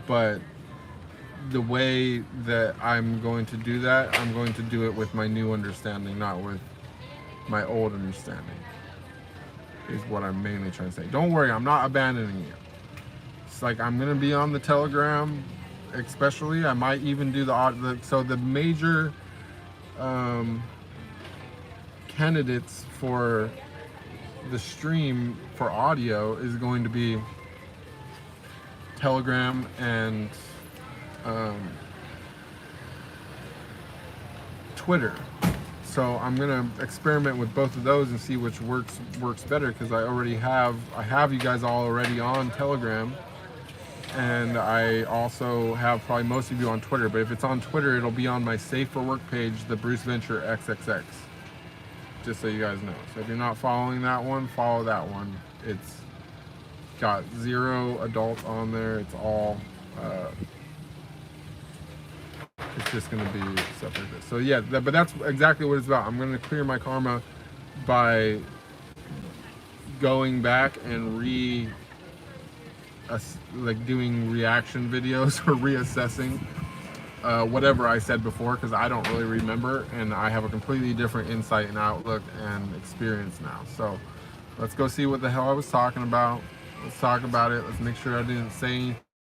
Speaker 1: but the way that I'm going to do that, I'm going to do it with my new understanding, not with my old understanding, is what I'm mainly trying to say. Don't worry, I'm not abandoning you. It's like, I'm gonna be on the Telegram, especially. I might even do so the major candidates for the stream for audio is going to be Telegram and Twitter. So I'm gonna experiment with both of those and see which works better, because I have you guys all already on Telegram, and I also have probably most of you on Twitter. But if it's on Twitter, it'll be on my Safe for Work page, the Bruce Venture XXX. Just so you guys know. So if you're not following that one, follow that one. It's got 0 adults on there. It's all it's just going to be stuff like this. So yeah, but that's exactly what it's about. I'm going to clear my karma by going back and doing reaction videos or reassessing whatever I said before, because I don't really remember, and I have a completely different insight and outlook and experience now. So let's go see what the hell I was talking about. Let's talk about it. Let's make sure I didn't say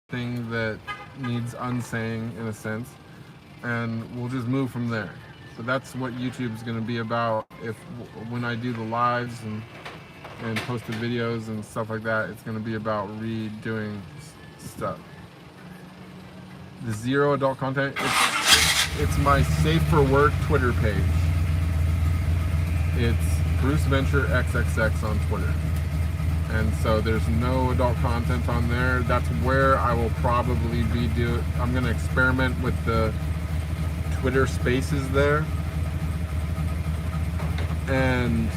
Speaker 1: anything that needs unsaying, in a sense, and we'll just move from there. So that's what YouTube is going to be about. When I do the lives and post the videos and stuff like that, it's going to be about redoing stuff. The 0 adult content, it's my Safe for Work Twitter page. It's Bruce Venture XXX on Twitter. And so there's no adult content on there. That's where I will probably be I'm going to experiment with the Twitter Spaces there, and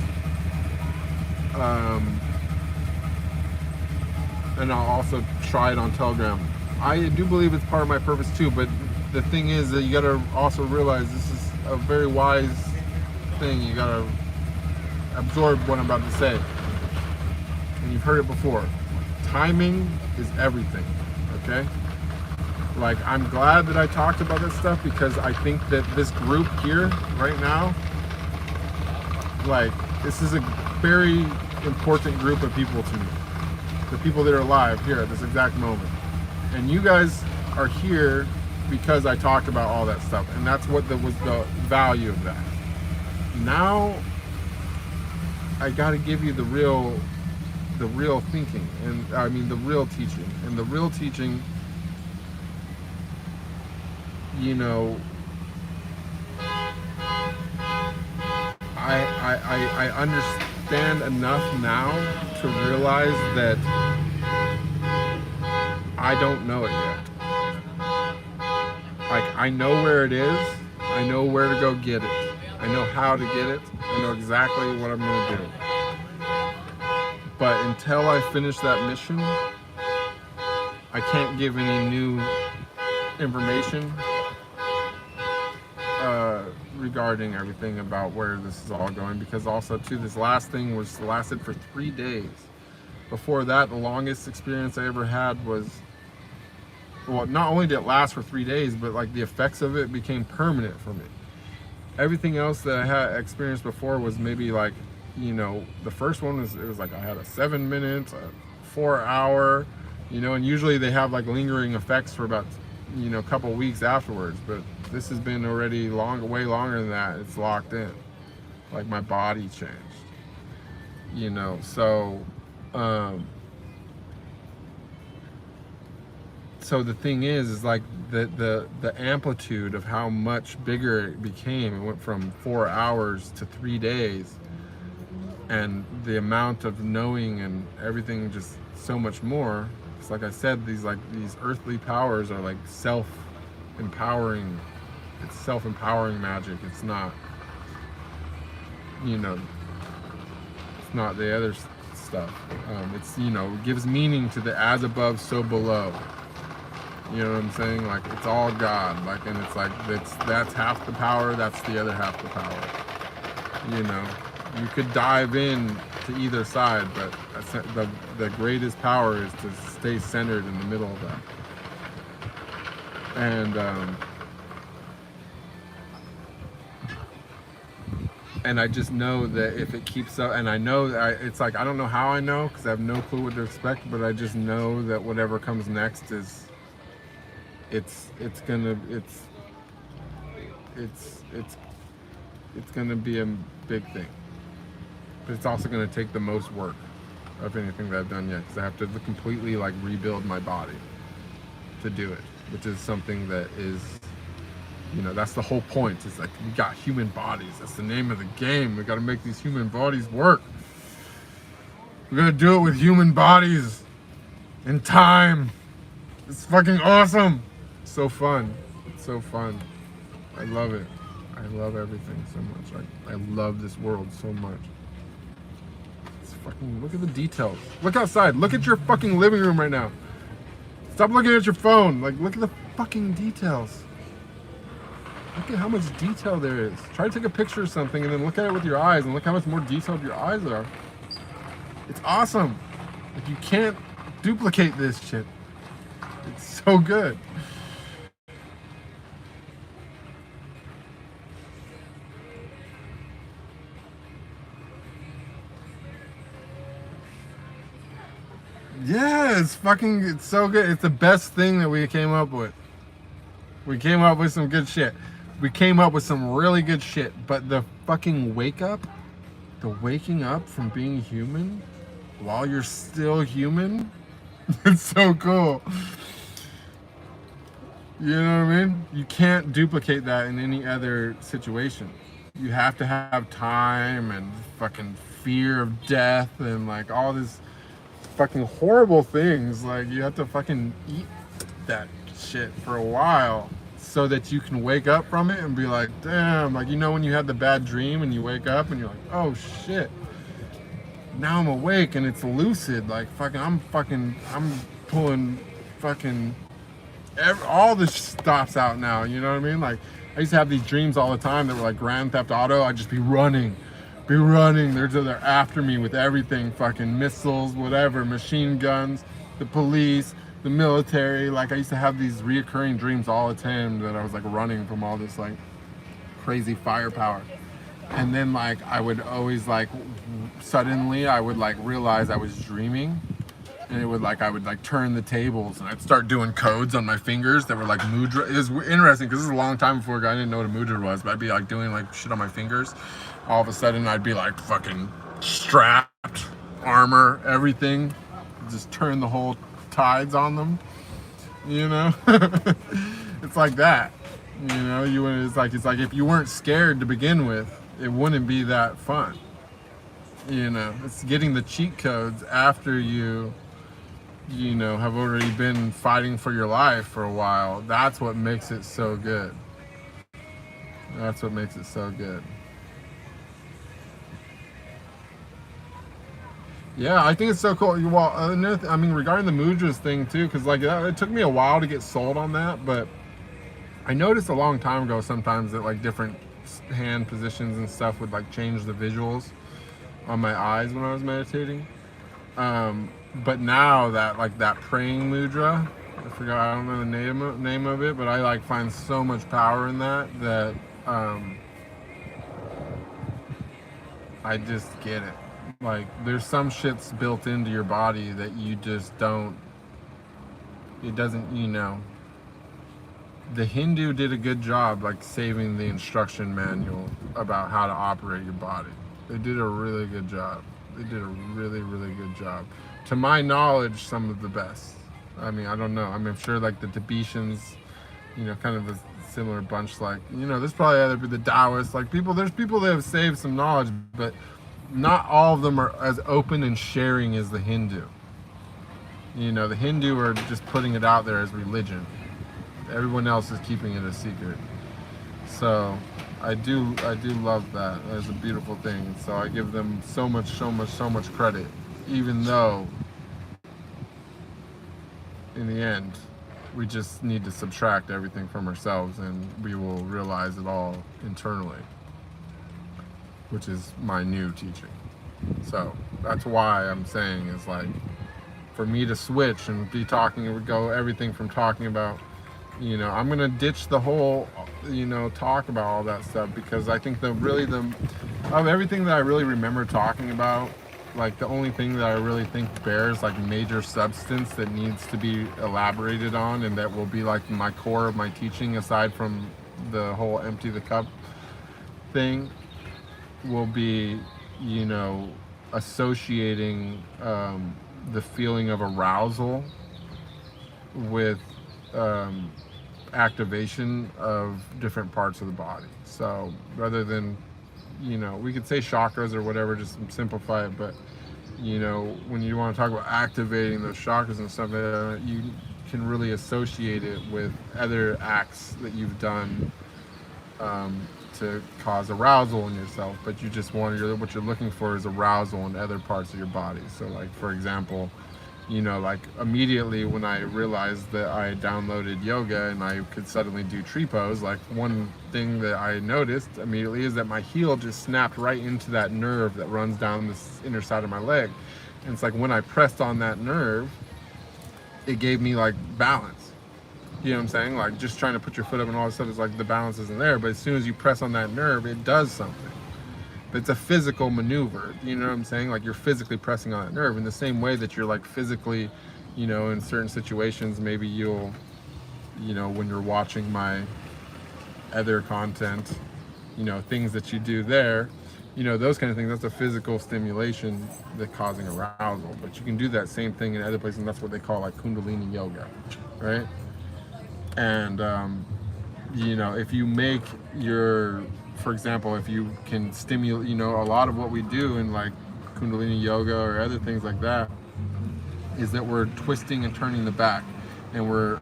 Speaker 1: I'll also try it on Telegram. I do believe it's part of my purpose too, but the thing is that you got to also realize this is a very wise thing. You got to absorb what I'm about to say, and you've heard it before. Timing is everything. Okay. Like, I'm glad that I talked about this stuff, because I think that this group here right now, like, this is a very important group of people to me. The people that are alive here at this exact moment. And you guys are here because I talked about all that stuff, and that's what was the value of that. Now, I got to give you the real thinking, and I mean the real teaching. And the real teaching, you know, I understand enough now to realize that I don't know it yet. Like, I know where it is, I know where to go get it, I know how to get it, I know exactly what I'm going to do. But until I finish that mission, I can't give any new information regarding everything about where this is all going, because also too, this last thing lasted for 3 days. Before that, the longest experience I ever had was, well, not only did it last for 3 days, but like the effects of it became permanent for me. Everything else that I had experienced before was maybe like, you know, the first one was, it was like I had a 7 minute, a 4 hour, you know, and usually they have like lingering effects for about you know, a couple weeks afterwards, but this has been already way longer than that. It's locked in. Like my body changed, you know. So the thing is like the amplitude of how much bigger it became. It went from 4 hours to 3 days, and the amount of knowing and everything just so much more. It's like I said, these earthly powers are like self-empowering. It's self-empowering magic. It's not, you know, it's not the other stuff. It's, you know, it gives meaning to the as above, so below. You know what I'm saying? Like, it's all God. Like, and it's like, that's half the power, that's the other half the power. You know, you could dive in to either side, but the greatest power is to stay centered in the middle of that. And I just know that if it keeps up, and I know that it's like, I don't know how I know, because I have no clue what to expect, but I just know that whatever comes next is, it's gonna be a big thing, but it's also gonna take the most work of anything that I've done yet, because I have to completely like rebuild my body to do it, which is something that is, you know, that's the whole point. It's like, we got human bodies, that's the name of the game. We got to make these human bodies work. We're gonna do it with human bodies in time. It's fucking awesome. It's so fun. It's so fun. I love it. I love everything so much. I love this world so much. It's fucking, look at the details. Look outside. Look at your fucking living room right now. Stop looking at your phone. Like, look at the fucking details. Look at how much detail there is. Try to take a picture of something and then look at it with your eyes, and look how much more detailed your eyes are. It's awesome. Like, you can't duplicate this shit. It's so good. Yeah, it's so good. It's the best thing that we came up with. We came up with some good shit. We came up with some really good shit, but the fucking the waking up from being human while you're still human, it's so cool. You know what I mean? You can't duplicate that in any other situation. You have to have time and fucking fear of death and like all this fucking horrible things. Like, you have to fucking eat that shit for a while so that you can wake up from it and be like, damn, like, you know, when you had the bad dream and you wake up and you're like, oh shit, now I'm awake and it's lucid. Like, I'm pulling fucking all this stops out now, you know what I mean? Like, I used to have these dreams all the time that were like Grand Theft Auto. I'd just be running. They're after me with everything, fucking missiles, whatever, machine guns, the police, the military. Like, I used to have these reoccurring dreams all the time that I was like running from all this like crazy firepower. And then like I would always like suddenly I would like realize I was dreaming, and it would like, I would like turn the tables and I'd start doing codes on my fingers that were like mudra. It was interesting because this is a long time before I didn't know what a mudra was, but I'd be like doing like shit on my fingers. All of a sudden I'd be like fucking strapped, armor, everything, just turn the whole tides on them, you know? It's like that, you know? It's like if you weren't scared to begin with, it wouldn't be that fun, you know? It's getting the cheat codes after you know, have already been fighting for your life for a while. That's what makes it so good. That's what makes it so good. Yeah, I think it's so cool. Well, I mean, regarding the mudras thing too, because like it took me a while to get sold on that, but I noticed a long time ago sometimes that like different hand positions and stuff would like change the visuals on my eyes when I was meditating. But now that like that praying mudra, I don't know the name of it, but I like find so much power in that I just get it. Like, there's some shit's built into your body that you just don't, it doesn't, you know, the Hindu did a good job, like saving the instruction manual about how to operate your body. They did a really good job. They did a really, really good job. To my knowledge, some of the best. I mean, I don't know. I mean, I'm sure like the Tibetans, you know, kind of a similar bunch. Like, you know, there's probably other people, the Taoists, like people. There's people that have saved some knowledge, but not all of them are as open and sharing as the Hindu. You know, the Hindu are just putting it out there as religion. Everyone else is keeping it a secret. So I do love that. That's a beautiful thing. So I give them so much credit, even though in the end we just need to subtract everything from ourselves and we will realize it all internally, which is my new teaching. So that's why I'm saying is like, for me to switch and be talking, it would go everything from talking about, you know, I'm gonna ditch the whole, you know, talk about all that stuff, because I think of everything that I really remember talking about, like the only thing that I really think bears like major substance that needs to be elaborated on and that will be like my core of my teaching, aside from the whole empty the cup thing, will be, you know, associating the feeling of arousal with activation of different parts of the body. So rather than, you know, we could say chakras or whatever, just simplify it, but you know, when you want to talk about activating those chakras and stuff, you can really associate it with other acts that you've done to cause arousal in yourself, but you just want what you're looking for is arousal in other parts of your body. So like, for example, you know, like immediately when I realized that I downloaded yoga and I could suddenly do tree pose, like one thing that I noticed immediately is that my heel just snapped right into that nerve that runs down this inner side of my leg. And it's like when I pressed on that nerve, it gave me like balance. You know what I'm saying? Like just trying to put your foot up and all this stuff is like the balance isn't there, but as soon as you press on that nerve, it does something. But it's a physical maneuver, you know what I'm saying? Like you're physically pressing on that nerve in the same way that you're like physically, you know, in certain situations, maybe you'll, you know, when you're watching my other content, you know, things that you do there, you know, those kind of things, that's a physical stimulation that's causing arousal. But you can do that same thing in other places, and that's what they call like Kundalini yoga, right? And, you know, if you make your, for example, if you can stimulate, you know, a lot of what we do in like Kundalini yoga or other things like that is that we're twisting and turning the back, and we're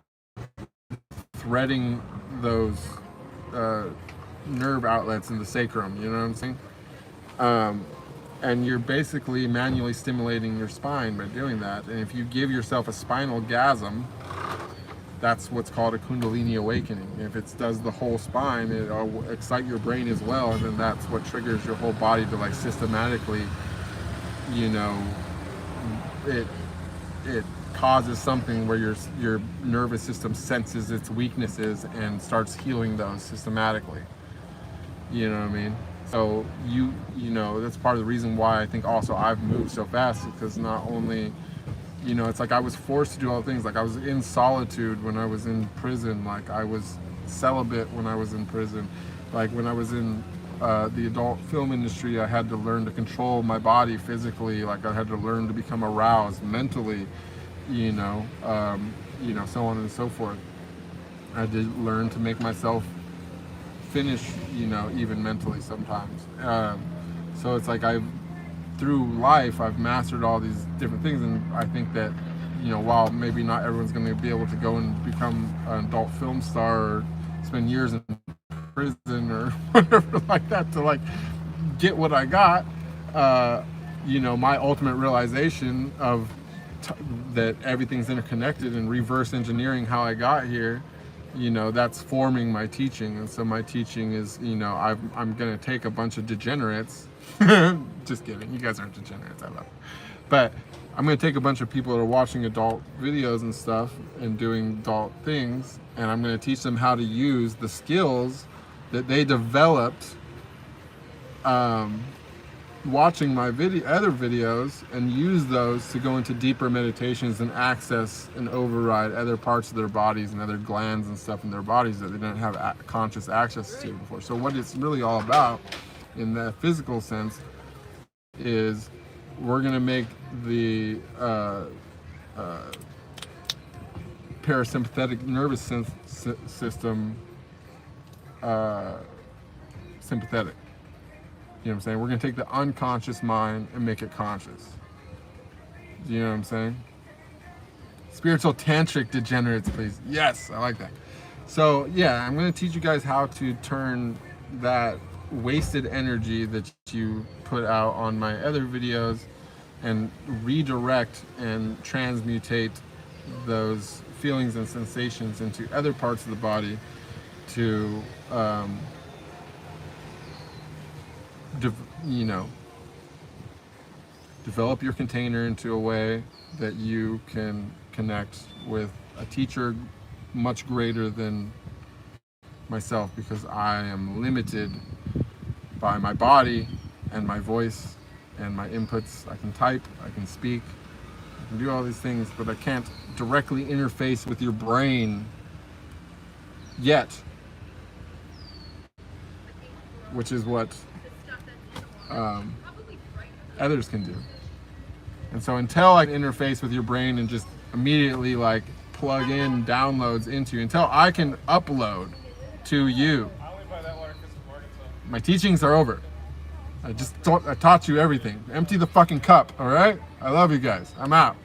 Speaker 1: threading those nerve outlets in the sacrum, you know what I'm saying? And you're basically manually stimulating your spine by doing that. And if you give yourself a spinal gasm, that's what's called a Kundalini awakening. If it does the whole spine, it'll excite your brain as well, and then that's what triggers your whole body to like systematically, you know, it causes something where your nervous system senses its weaknesses and starts healing those systematically. You know what I mean? So you know, that's part of the reason why I think also I've moved so fast, because not only, you know, it's like I was forced to do all the things. Like I was in solitude when I was in prison. Like I was celibate when I was in prison. Like when I was in the adult film industry, I had to learn to control my body physically. Like I had to learn to become aroused mentally, you know, so on and so forth. I did learn to make myself finish, you know, even mentally sometimes. So it's like through life, I've mastered all these different things, and I think that, you know, while maybe not everyone's going to be able to go and become an adult film star or spend years in prison or whatever like that to like get what I got, you know, my ultimate realization of that everything's interconnected and reverse engineering how I got here, you know, that's forming my teaching. And so my teaching is, you know, I'm going to take a bunch of degenerates. Just kidding, you guys aren't degenerates, I love it. But I'm going to take a bunch of people that are watching adult videos and stuff and doing adult things, and I'm going to teach them how to use the skills that they developed, watching my other videos and use those to go into deeper meditations and access and override other parts of their bodies and other glands and stuff in their bodies that they didn't have conscious access to before. So what it's really all about in the physical sense is we're going to make the parasympathetic nervous system sympathetic. You know what I'm saying? We're going to take the unconscious mind and make it conscious. Do you know what I'm saying? Spiritual tantric degenerates, please. Yes, I like that. So, yeah, I'm going to teach you guys how to turn that wasted energy that you put out on my other videos and redirect and transmutate those feelings and sensations into other parts of the body to develop your container into a way that you can connect with a teacher much greater than myself, because I am limited by my body and my voice and my inputs. I can type, I can speak, I can do all these things, but I can't directly interface with your brain yet, which is what others can do. And so until I can interface with your brain and just immediately like plug in downloads into you, until I can upload to you, my teachings are over. I taught you everything. Empty the fucking cup, all right? I love you guys. I'm out.